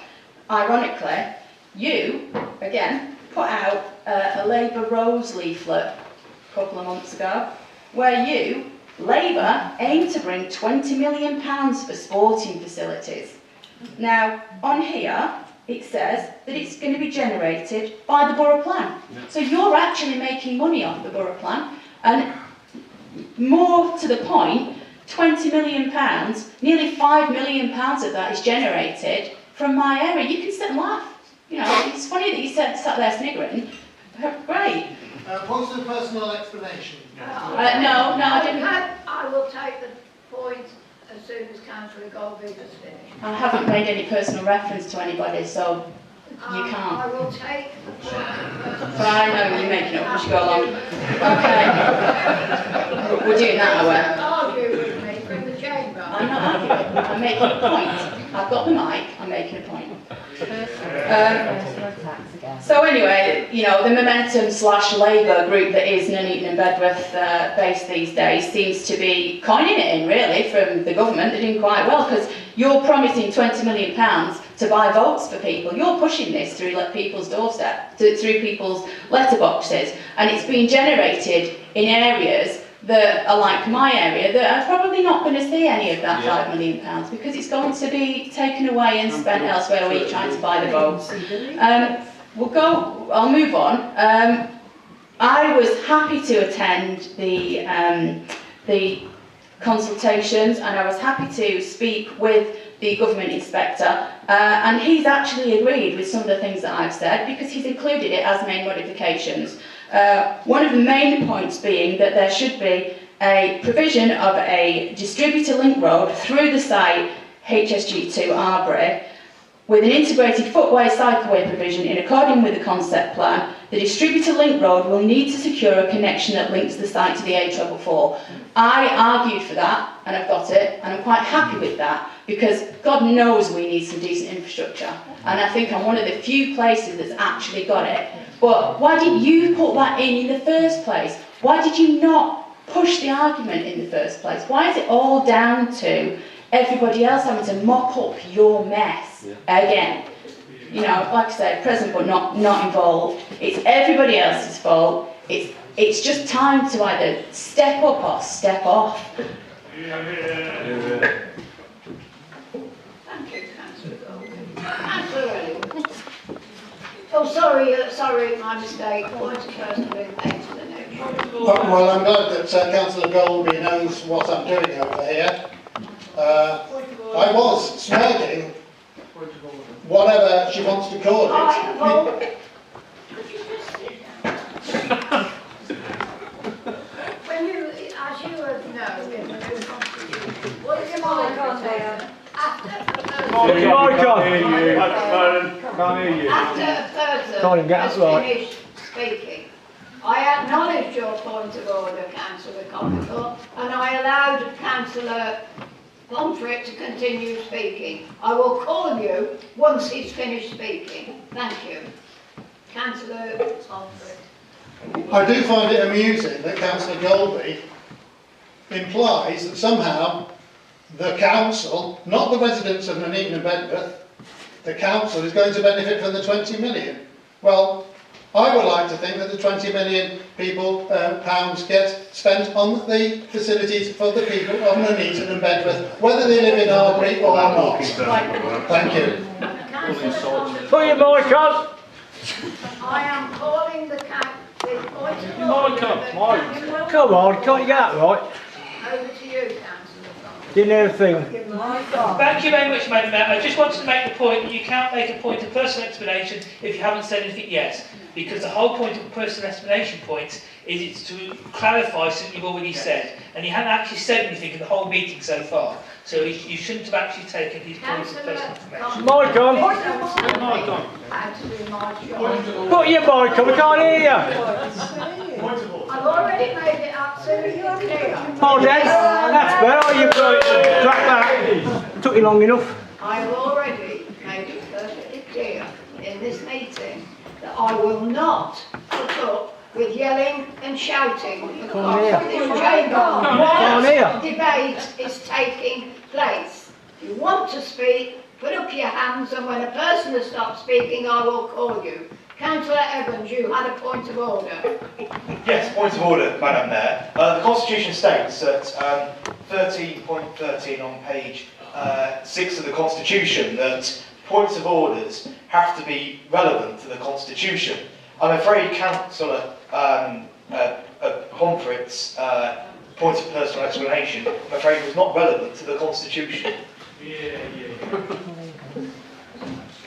ironically, you, again, put out a Labour Rose leaflet a couple of months ago, where you, Labour, aim to bring £20 million for sporting facilities. Now, on here, it says that it's going to be generated by the borough plan. So you're actually making money off the borough plan, and more to the point, £20 million, nearly £5 million of that is generated from my area. You can sit and laugh. You know, it's funny that you sat there sniggering. Great.
What's the personal explanation?
No, I didn't.
I will take the point as soon as Councillor Golby has finished.
I haven't made any personal reference to anybody, so you can't.
I will take the point.
But I know you're making it up as you go along. Okay. We're doing that, are we?
Argue with me from the chamber.
I'm not arguing. I'm making a point. I've got the mic. I'm making a point. So anyway, you know, the Momentum/Labour group that is Nuneaton and Bedworth based these days seems to be coining it in, really, from the government. They're doing quite well, because you're promising £20 million to buy votes for people. You're pushing this through people's doorstep, through people's letterboxes, and it's being generated in areas
that are like my area that are probably not going to see any of that £5 million because it's going to be taken away and spent elsewhere where you're trying to buy the votes. I'll move on. I was happy to attend the consultations, and I was happy to speak with the government inspector, and he's actually agreed with some of the things that I've said because he's included it as main modifications. One of the main points being that there should be a provision of a distributor link road through the site HSG2 Arbury with an integrated footway cycleway provision in accordance with the concept plan. The distributor link road will need to secure a connection that links the site to the A444. I argued for that, and I've got it, and I'm quite happy with that, because God knows we need some decent infrastructure, and I think I'm one of the few places that's actually got it. But why didn't you put that in the first place? Why did you not push the argument in the first place? Why is it all down to everybody else having to mop up your mess again? You know, like I said, present but not involved. It's everybody else's fault. It's just time to either step up or step off.
Thank you, Councillor Golby. Councillor Elliott. Oh, sorry, my mistake. Point of personal explanation.
Well, I'm glad that Councillor Golby knows what I'm doing over here. I was smirking, whatever she wants to call it.
When you, as you have known, in the new constitution, what is my after a person has finished speaking, I acknowledged your point of order, Councillor Comical, and I allowed Councillor Pomfret to continue speaking. I will call you once he's finished speaking. Thank you. Councillor Pomfret.
I do find it amusing that Councillor Golby implies that somehow the council, not the residents of Nuneaton and Bedworth, the council is going to benefit from the 20 million. Well, I would like to think that the 20 million pounds get spent on the facilities for the people of Nuneaton and Bedworth, whether they live in Arbury or not. Thank you.
Put your mic on.
I am calling the point of order.
Come on, can't you get that right?
Over to you, Councillor.
Didn't hear a thing.
Thank you very much, Madam Mayor. I just wanted to make the point that you can't make a point of personal explanation if you haven't said anything yet, because the whole point of a personal explanation point is it's to clarify something you've already said, and you haven't actually said anything in the whole meeting so far, so you shouldn't have actually taken his points of personal information.
Mic on. Put your mic on, we can't hear you.
I've already made it absolutely clear.
Hold on, that's better, you've got it track back. Took you long enough.
I have already made it perfectly clear in this meeting that I will not put up with yelling and shouting across this chamber while debate is taking place. If you want to speak, put up your hands, and when a person has stopped speaking, I will call you. Councillor Evans, you had a point of order.
Yes, point of order, Madam Mayor. The Constitution states that 13.13 on page 6 of the Constitution that points of orders have to be relevant to the Constitution. I'm afraid Councillor Pomfret's point of personal explanation, I'm afraid, was not relevant to the Constitution.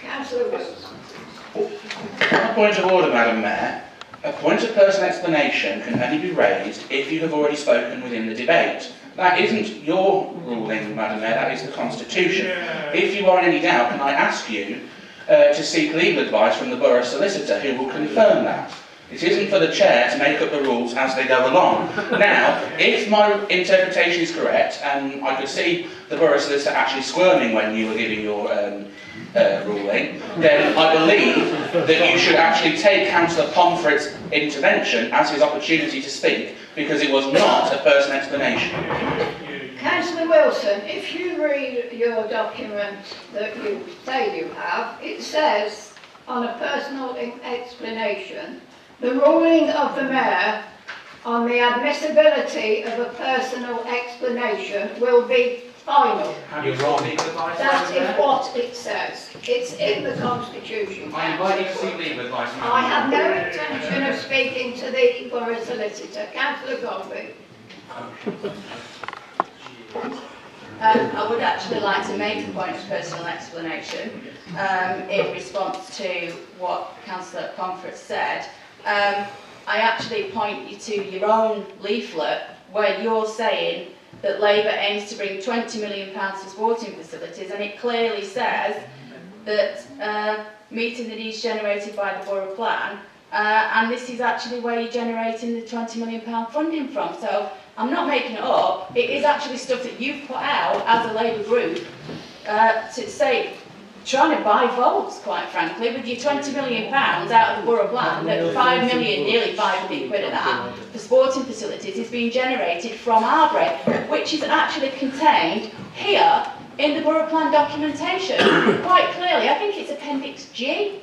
Councillor Wilson.
Point of order, Madam Mayor. A point of personal explanation can only be raised if you have already spoken within the debate. That isn't your ruling, Madam Mayor, that is the Constitution. If you are in any doubt, can I ask you to seek legal advice from the Borough Solicitor, who will confirm that. It isn't for the Chair to make up the rules as they go along. Now, if my interpretation is correct, and I could see the Borough Solicitor actually squirming when you were giving your ruling, then I believe that you should actually take Councillor Pomfret's intervention as his opportunity to speak, because it was not a personal explanation.
Councillor Wilson, if you read your document that you say you have, it says on a personal explanation, the ruling of the Mayor on the admissibility of a personal explanation will be final.
You're wrong. Legal advice.
That is what it says. It's in the Constitution.
I invite you to seek legal advice.
I have no intention of speaking to the Borough Solicitor. Cllr Golby.
I would actually like to make a point of personal explanation in response to what Councillor Pomfret said. I actually point you to your own leaflet where you're saying that Labour aims to bring £20 million for sporting facilities, and it clearly says that meeting the needs generated by the Borough Plan, and this is actually where you're generating the £20 million funding from. So I'm not making it up, it is actually stuff that you've put out as a Labour group to say, trying to buy votes, quite frankly, with your £20 million out of the Borough Plan, that 5 million, nearly 5 million quid of that, for sporting facilities is being generated from Arbery, which is actually contained here in the Borough Plan documentation, quite clearly. I think it's Appendix G.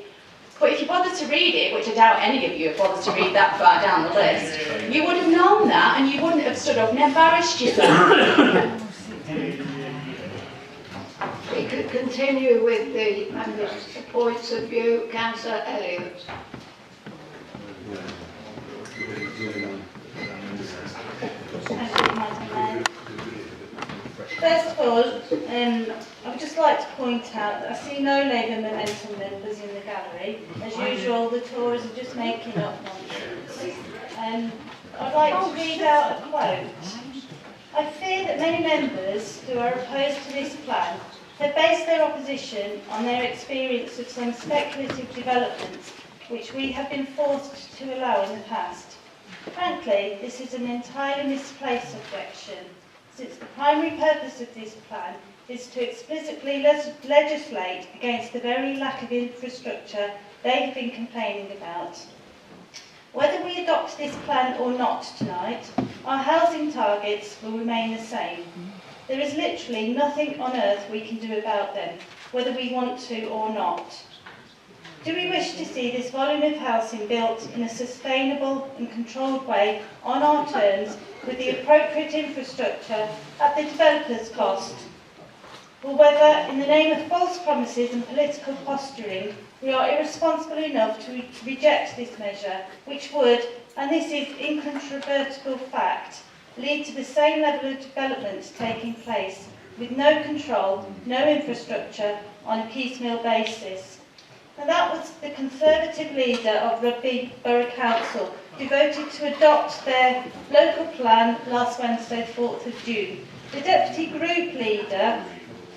But if you bother to read it, which I doubt any of you have bothered to read that far down the list, you would have known that and you wouldn't have stood up and embarrassed yourself.
We could continue with the members' points of view. Councillor Elliott.
First of all, I would just like to point out that I see no Labour Momentum members in the gallery. As usual, the Tories are just making up nonsense. I'd like to read out a quote. I fear that many members who are opposed to this plan have based their opposition on their experience of some speculative developments which we have been forced to allow in the past. Frankly, this is an entirely misplaced objection, since the primary purpose of this plan is to explicitly legislate against the very lack of infrastructure they have been complaining about. Whether we adopt this plan or not tonight, our housing targets will remain the same. There is literally nothing on earth we can do about them, whether we want to or not. Do we wish to see this volume of housing built in a sustainable and controlled way on our terms with the appropriate infrastructure at the developer's cost? Or whether, in the name of false promises and political posturing, we are irresponsible enough to reject this measure, which would, and this is incontrovertible fact, lead to the same level of development taking place, with no control, no infrastructure, on a piecemeal basis. And that was the Conservative leader of Rugby Borough Council, who voted to adopt their local plan last Wednesday, 4th of June. The Deputy Group Leader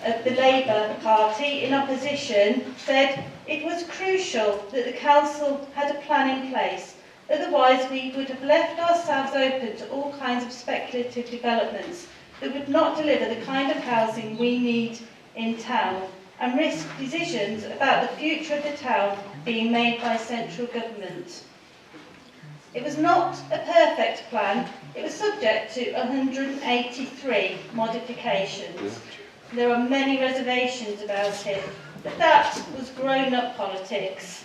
of the Labour Party in opposition said it was crucial that the Council had a plan in place. Otherwise, we would have left ourselves open to all kinds of speculative developments that would not deliver the kind of housing we need in town and risk decisions about the future of the town being made by central government. It was not a perfect plan. It was subject to 183 modifications. There are many reservations about it, but that was grown-up politics.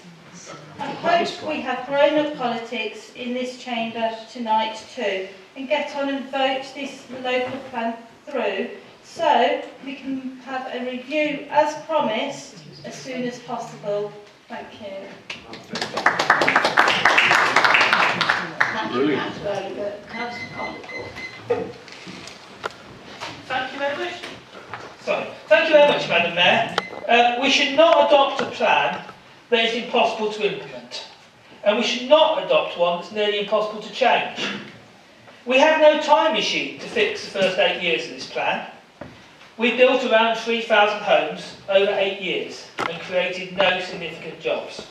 I hope we have grown-up politics in this chamber tonight too, and get on and vote this local plan through, so we can have a review as promised as soon as possible. Thank you.
Brilliant. Thank you very much. Sorry. Thank you very much, Madam Mayor. We should not adopt a plan that is impossible to implement, and we should not adopt one that's nearly impossible to change. We have no time machine to fix the first 8 years of this plan. We built around 3,000 homes over 8 years and created no significant jobs.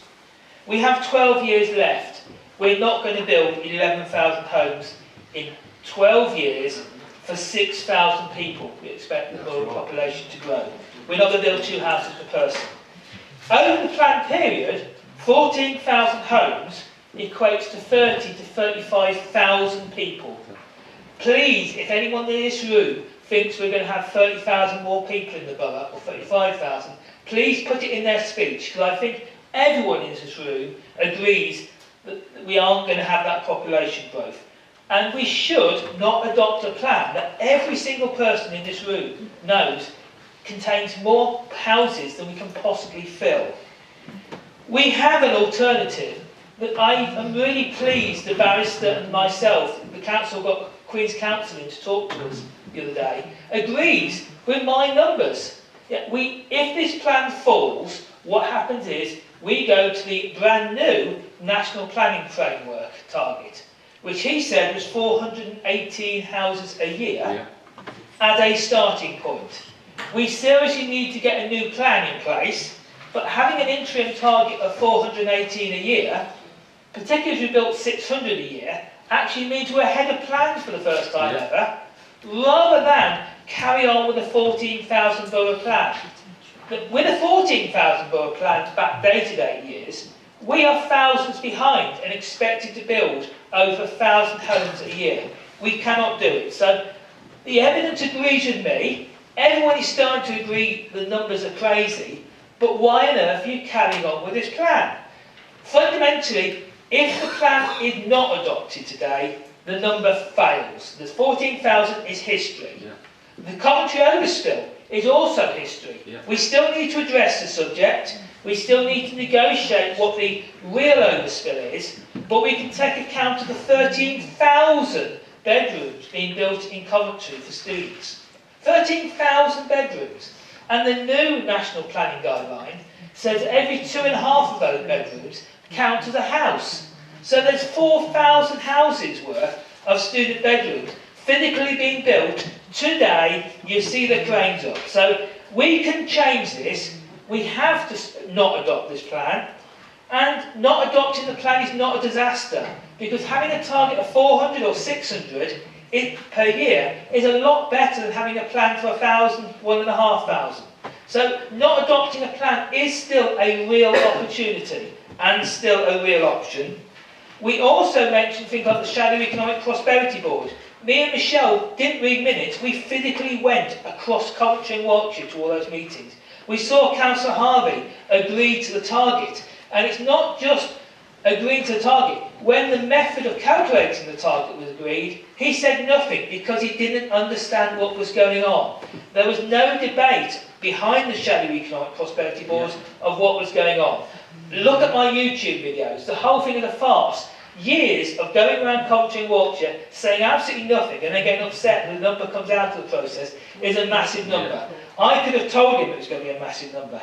We have 12 years left. We're not going to build 11,000 homes in 12 years for 6,000 people. We expect the rural population to grow. We're not going to build 2 houses per person. Over the planned period, 14,000 homes equates to 30 to 35,000 people. Please, if anyone in this room thinks we're going to have 30,000 more people in the borough, or 35,000, please put it in their speech, because I think everyone in this room agrees that we aren't going to have that population growth. And we should not adopt a plan that every single person in this room knows contains more houses than we can possibly fill. We have an alternative that I am really pleased the barrister and myself, the council got Queen's Counsel in to talk to us the other day, agrees with my numbers. Yeah, if this plan falls, what happens is we go to the brand new National Planning Framework target, which he said was 418 houses a year as a starting point. We seriously need to get a new plan in place, but having an interim target of 418 a year, particularly if we built 600 a year, actually means we're ahead of plan for the first time ever, rather than carry on with a 14,000 borough plan. But with a 14,000 borough plan backdated 8 years, we are thousands behind and expected to build over 1,000 homes a year. We cannot do it. So the evidence agrees with me. Everyone is starting to agree the numbers are crazy, but why on earth are you carrying on with this plan? Fundamentally, if the plan is not adopted today, the number fails. The 14,000 is history. The Coventry overspill is also history. We still need to address the subject. We still need to negotiate what the real overspill is, but we can take account of the 13,000 bedrooms being built in Coventry for students. 13,000 bedrooms. And the new National Planning Guideline says every 2.5 of those bedrooms count as a house. So there's 4,000 houses worth of student bedrooms physically being built today. You see the cranes up. So we can change this. We have to not adopt this plan. And not adopting the plan is not a disaster, because having a target of 400 or 600 per year is a lot better than having a plan for 1,000, 1,500. So not adopting a plan is still a real opportunity and still a real option. We also mentioned things like the Shadow Economic Prosperity Board. Me and Michelle didn't read minutes. We physically went across Coventry and Warwickshire to all those meetings. We saw Councillor Harvey agree to the target. And it's not just agreeing to the target. When the method of calculating the target was agreed, he said nothing because he didn't understand what was going on. There was no debate behind the Shadow Economic Prosperity Boards of what was going on. Look at my YouTube videos. The whole thing is a farce. Years of going around Coventry and Warwickshire saying absolutely nothing and then getting upset when the number comes out of the process is a massive number. I could have told him it was going to be a massive number.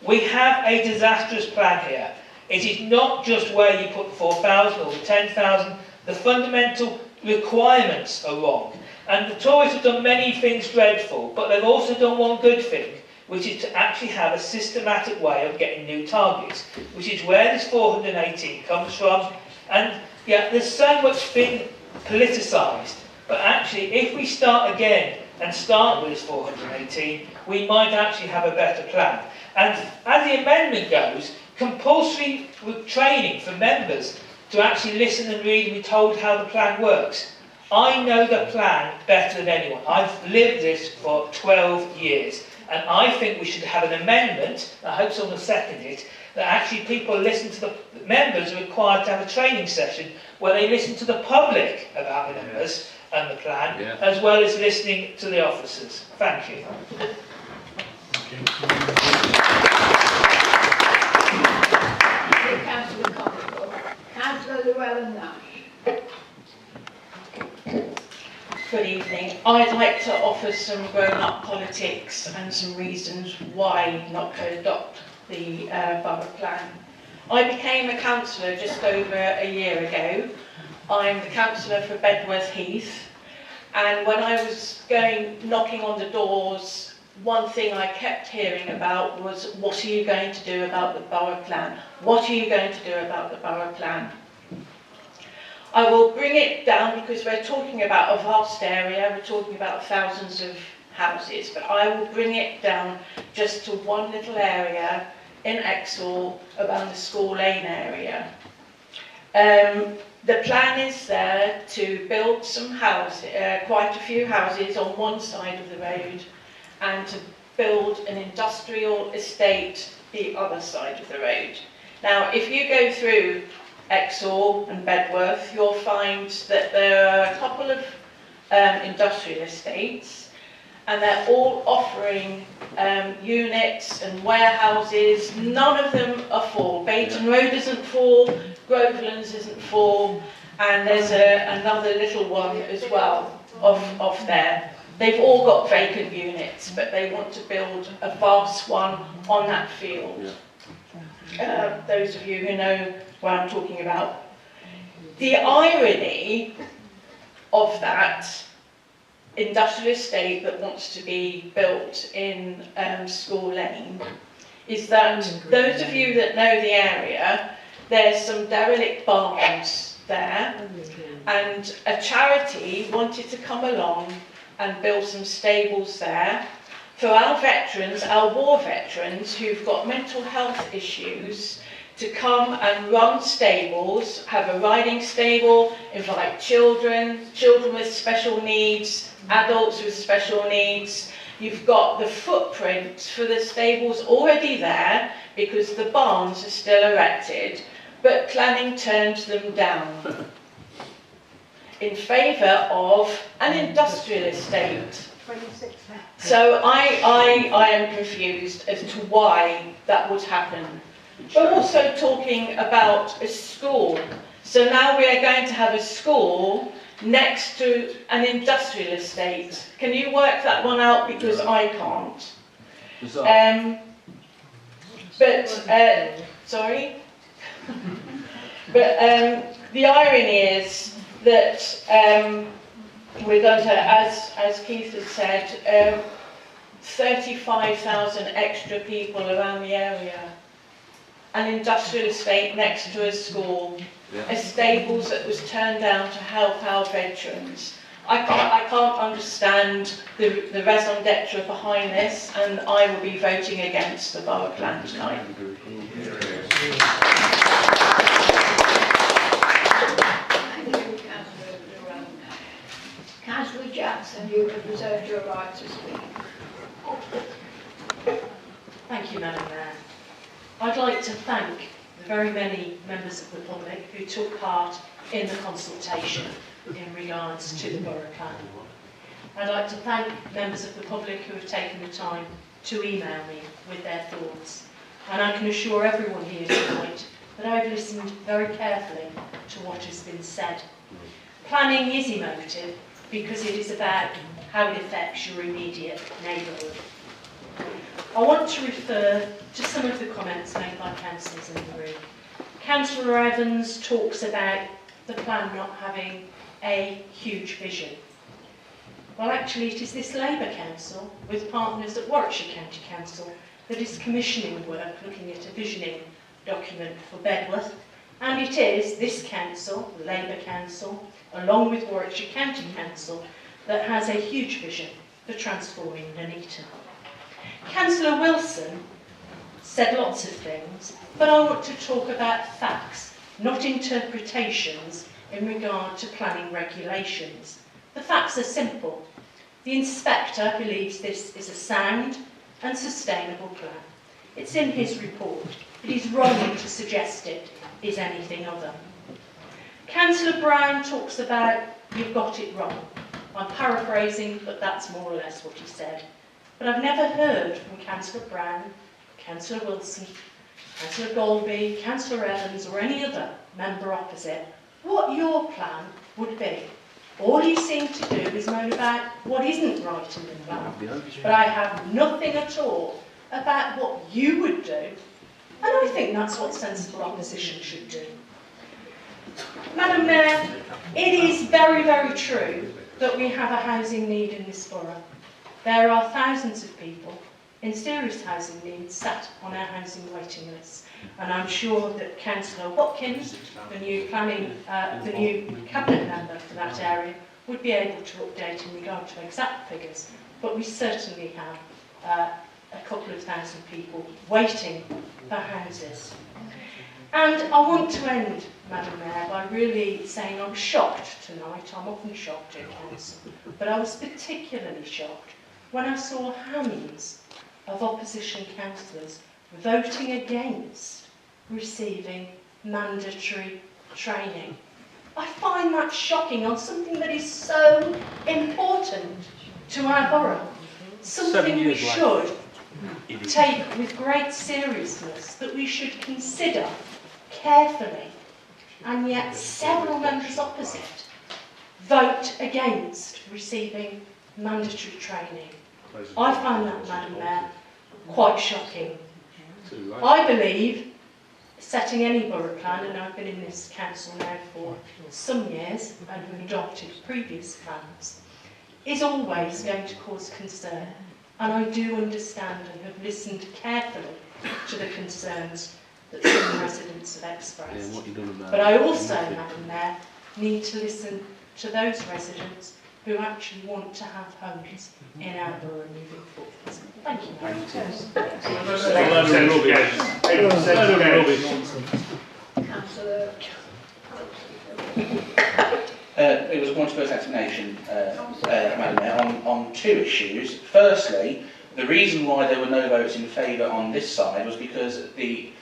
We have a disastrous plan here. It is not just where you put the 4,000 or the 10,000. The fundamental requirements are wrong. And the Tories have done many things dreadful, but they've also done one good thing, which is to actually have a systematic way of getting new targets, which is where this 418 comes from. And yeah, there's so much been politicised, but actually if we start again and start with this 418, we might actually have a better plan. And as the amendment goes, compulsory training for members to actually listen and read and be told how the plan works. I know the plan better than anyone. I've lived this for 12 years. And I think we should have an amendment, I hope someone will second it, that actually people listen to the members are required to have a training session where they listen to the public about the numbers and the plan, as well as listening to the officers. Thank you.
Councillor Llewellyn-Nash.
Good evening. I'd like to offer some grown-up politics and some reasons why not to adopt the borough plan. I became a councillor just over a year ago. I'm the councillor for Bedworth Heath, and when I was knocking on the doors, one thing I kept hearing about was, what are you going to do about the borough plan? What are you going to do about the borough plan? I will bring it down because we're talking about a vast area, we're talking about thousands of houses, but I will bring it down just to one little area in Cllr around the School Lane area. The plan is there to build some houses, quite a few houses on one side of the road, and to build an industrial estate the other side of the road. Now, if you go through Cllr and Bedworth, you'll find that there are a couple of industrial estates, and they're all offering units and warehouses. None of them are full. Bayton Road isn't full, Grovelands isn't full, and there's another little one as well off there. They've all got vacant units, but they want to build a vast one on that field. Those of you who know what I'm talking about. The irony of that industrial estate that wants to be built in School Lane is that those of you that know the area, there's some derelict barns there, and a charity wanted to come along and build some stables there for our veterans, our war veterans who've got mental health issues, to come and run stables, have a riding stable, invite children with special needs, adults with special needs. You've got the footprints for the stables already there because the barns are still erected, but planning turned them down in favour of an industrial estate. So I am confused as to why that would happen. We're also talking about a school. So now we are going to have a school next to an industrial estate. Can you work that one out? Because I can't. Sorry? But the irony is that we're going to, as Keith has said, 35,000 extra people around the area. An industrial estate next to a school, a stables that was turned down to help our veterans. I can't understand the raison d'etre behind this, and I will be voting against the borough plan tonight.
Councillor Jackson, you have reserved your right to speak.
Thank you, Madam Mayor. I'd like to thank the very many members of the public who took part in the consultation in regards to the borough plan. I'd like to thank members of the public who have taken the time to email me with their thoughts. And I can assure everyone here tonight that I've listened very carefully to what has been said. Planning is emotive because it is about how it affects your immediate neighbourhood. I want to refer to some of the comments made by councillors in the room. Councillor Evans talks about the plan not having a huge vision. Well, actually, it is this Labour Council, with partners at Warwickshire County Council, that is commissioning work looking at a visioning document for Bedworth, and it is this council, the Labour Council, along with Warwickshire County Council, that has a huge vision for transforming Nuneaton. Councillor Wilson said lots of things, but I want to talk about facts, not interpretations in regard to planning regulations. The facts are simple. The inspector believes this is a sound and sustainable plan. It's in his report. It is wrong to suggest it is anything other. Councillor Brown talks about you've got it wrong. I'm paraphrasing, but that's more or less what he said. But I've never heard from Councillor Brown, Councillor Wilson, Councillor Golby, Councillor Evans or any other member opposite what your plan would be. All you seem to do is moan about what isn't right in the plan. But I have nothing at all about what you would do, and I think that's what sensible opposition should do. Madam Mayor, it is very, very true that we have a housing need in this borough. There are thousands of people in serious housing needs sat on our housing waiting lists, and I'm sure that Councillor Watkins, the new cabinet member for that area, would be able to update in regard to exact figures. But we certainly have a couple of thousand people waiting for houses. And I want to end, Madam Mayor, by really saying I'm shocked tonight. I'm often shocked in council, but I was particularly shocked when I saw hands of opposition councillors voting against receiving mandatory
training. I find that shocking on something that is so important to our borough. Something we should take with great seriousness, that we should consider carefully, and yet several members opposite vote against receiving mandatory training. I find that, Madam Mayor, quite shocking. I believe setting any borough plan, and I've been in this council now for some years and have adopted previous plans, is always going to cause concern. And I do understand and have listened carefully to the concerns that some residents have expressed. But I also, Madam Mayor, need to listen to those residents who actually want to have homes in our borough moving forward. Thank you.
Councillor.
It was a point of first explanation, Madam Mayor, on two issues. Firstly, the reason why there were no votes in favour on this side was because the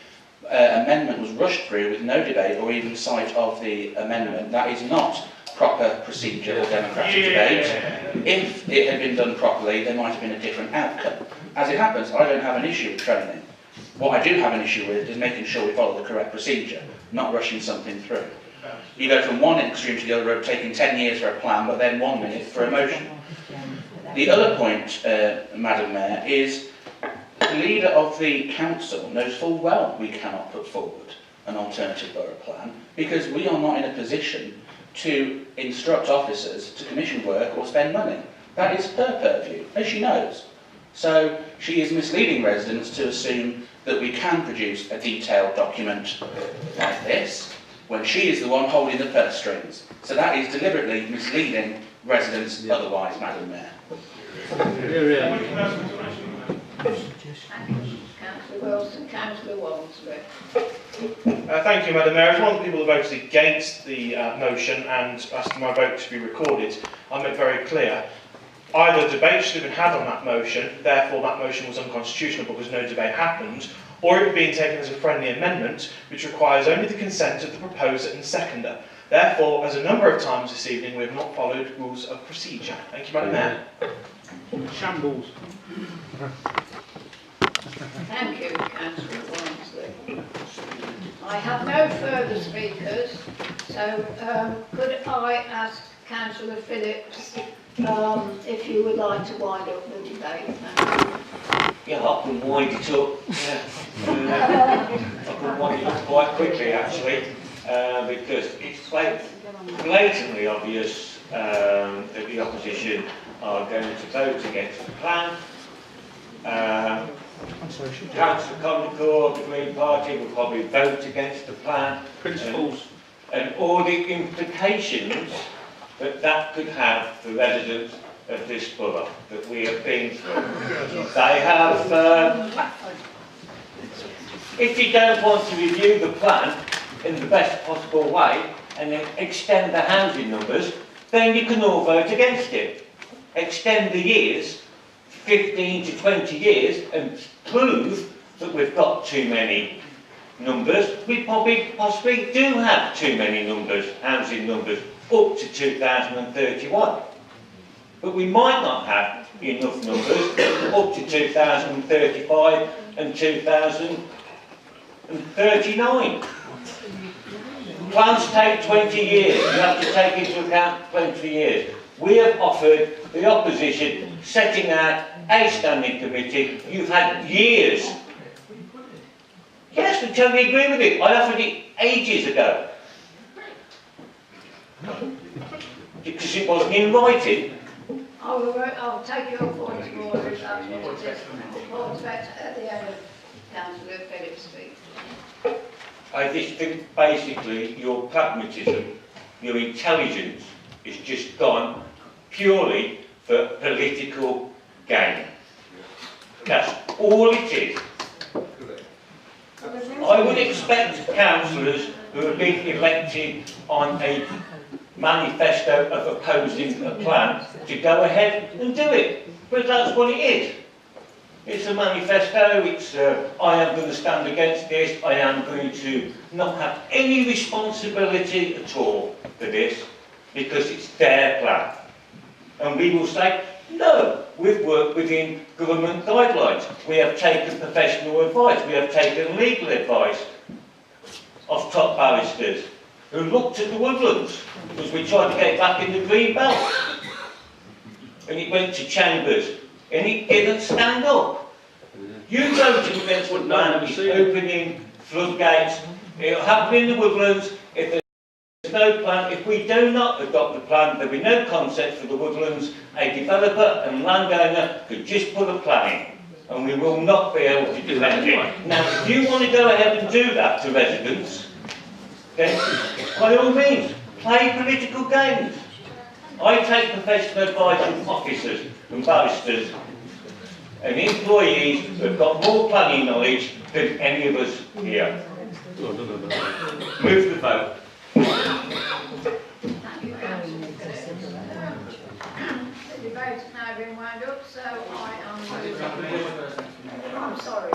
amendment was rushed through with no debate or even sight of the amendment. That is not proper procedure or democratic debate. If it had been done properly, there might have been a different outcome. As it happens, I don't have an issue with training. What I do have an issue with is making sure we follow the correct procedure, not rushing something through. You go from one extreme to the other, taking 10 years for a plan, but then 1 minute for a motion. The other point, Madam Mayor, is the leader of the council knows full well we cannot put forward an alternative borough plan because we are not in a position to instruct officers to commission work or spend money. That is her purview, as she knows. So she is misleading residents to assume that we can produce a detailed document like this when she is the one holding the purse strings. So that is deliberately misleading residents otherwise, Madam Mayor.
Councillor Wilson, Councillor Walmsley.
Thank you, Madam Mayor. As one of the people who voted against the motion and asked my vote to be recorded, I make very clear either debate should have been had on that motion, therefore that motion was unconstitutional because no debate happened, or it being taken as a friendly amendment, which requires only the consent of the proposer and seconder. Therefore, as a number of times this evening, we have not followed rules of procedure. Thank you, Madam Mayor.
Shambles.
Thank you, Councillor Walmsley. I have no further speakers, so could I ask Councillor Phillips if you would like to wind up the debate?
Yeah, I can wind it up. Yeah. I can wind it up quite quickly, actually, because it's blatantly obvious that the opposition are going to vote against the plan. Councillor Concord, the Green Party, will probably vote against the plan. Principles. And all the implications that could have for residents of this borough that we have been through. They have, if you don't want to review the plan in the best possible way and then extend the housing numbers, then you can all vote against it. Extend the years, 15 to 20 years, and prove that we've got too many numbers. We possibly do have too many numbers, housing numbers, up to 2031. But we might not have enough numbers up to 2035 and 2039. Plans take 20 years. You have to take into account 20 years. We have offered the opposition setting out a standing committee. You've had years. Yes, we totally agree with it. I offered it ages ago. Because it wasn't in writing.
I'll take your point of order if that's what it is. What's better at the end of Councillor Phillips' speech?
I just think basically your pragmatism, your intelligence is just gone purely for political gain. That's all it is. I would expect councillors who have been elected on a manifesto of opposing a plan to go ahead and do it, but that's what it is. It's a manifesto, it's, I am going to stand against this, I am going to not have any responsibility at all for this, because it's their plan. And we will say, no, we've worked within government guidelines. We have taken professional advice, we have taken legal advice of top barristers who looked at the woodlands, because we tried to get back in the green belt. And it went to chambers, and it didn't stand up. You voted against the plan, opening floodgates. It'll happen in the woodlands. If there's no plan, if we do not adopt the plan, there'll be no concept for the woodlands. A developer and landowner could just put a plan in, and we will not be able to defend it. Now, if you want to go ahead and do that to residents, then by all means, play political games. I take professional advice from officers and barristers and employees who have got more planning knowledge than any of us here. Move the vote.
The debate's now been wound up, so I am I'm sorry.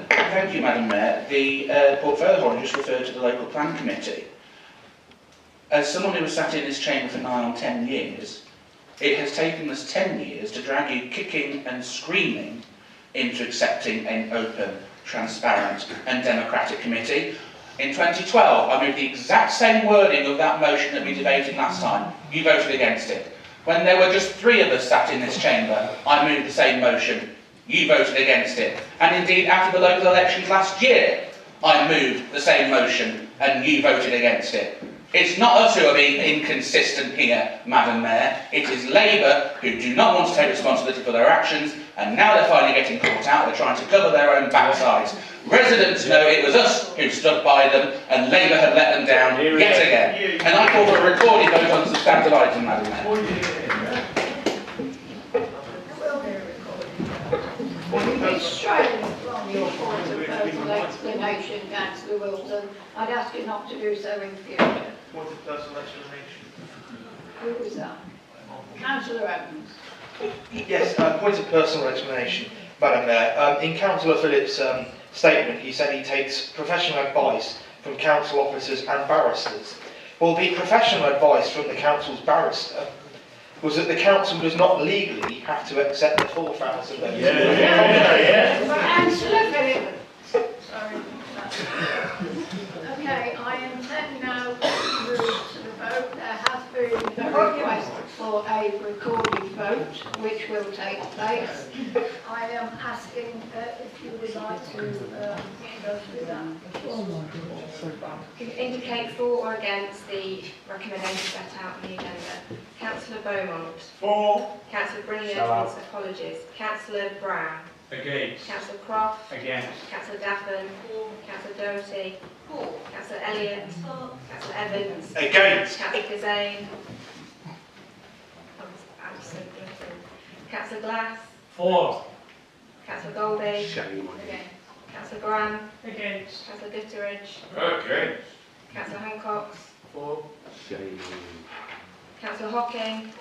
Thank you, Madam Mayor. The portfolio just referred to the local plan committee. As someone who has sat in this chamber for nigh on 10 years, it has taken us 10 years to drag you kicking and screaming into accepting an open, transparent and democratic committee. In 2012, I moved the exact same wording of that motion that we debated last time. You voted against it. When there were just 3 of us sat in this chamber, I moved the same motion. You voted against it. And indeed, after the local elections last year, I moved the same motion and you voted against it. It's not us who are being inconsistent here, Madam Mayor. It is Labour who do not want to take responsibility for their actions, and now they're finally getting caught out. They're trying to cover their own backsides. Residents know it was us who stood by them, and Labour have let them down yet again. And I call for a recorded vote on the substantive item, Madam Mayor.
Straight from your point of personal explanation, Councillor Wilson, I'd ask you not to do so in future.
Point of personal explanation.
Who was that? Councillor Evans.
Yes, point of personal explanation, Madam Mayor. In Councillor Phillips' statement, he said he takes professional advice from council officers and barristers. Well, the professional advice from the council's barrister was that the council does not legally have to accept the 4,000 votes.
Councillor Phillips. Sorry. Okay, I intend now to move to the vote. There has been a request for a recorded vote, which will take place. I am asking if you would like to go through that.
Indicate for or against the recommendation set out in the agenda. Councillor Beaumont.
For.
Councillor Brindley-Edwards, apologies. Councillor Brown.
Against.
Councillor Croft.
Against.
Councillor Daffin. Councillor Doherty. Councillor Elliott. Councillor Evans.
Against.
Councillor Gissane. Councillor Glass.
For.
Councillor Golby.
Shame.
Councillor Graham.
Against.
Councillor Guttridge.
Against.
Councillor Hancock.
For. Shame.
Councillor Hocking.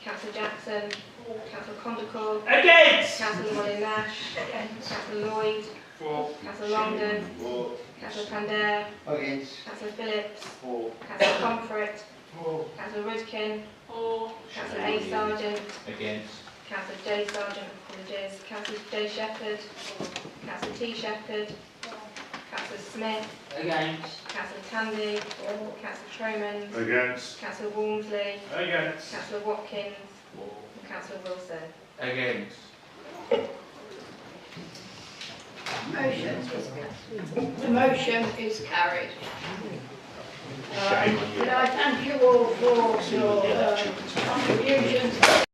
Councillor Jackson. Councillor Condical.
Against.
Councillor Molly Nash. Councillor Lloyd.
For.
Councillor Longdon.
For.
Councillor Panday.
Against.
Councillor Phillips.
For.
Councillor Comfort.
For.
Councillor Rudkin. Councillor A. Sargeant.
Against.
Councillor J. Sargeant, apologies. Councillor J. Shepherd. Councillor T. Shepherd. Councillor Smith.
Against.
Councillor Tandy. Councillor Tromans.
Against.
Councillor Walmsley.
Against.
Councillor Watkins. And Councillor Wilson.
Against.
The motion is carried. Could I thank you all for your contributions.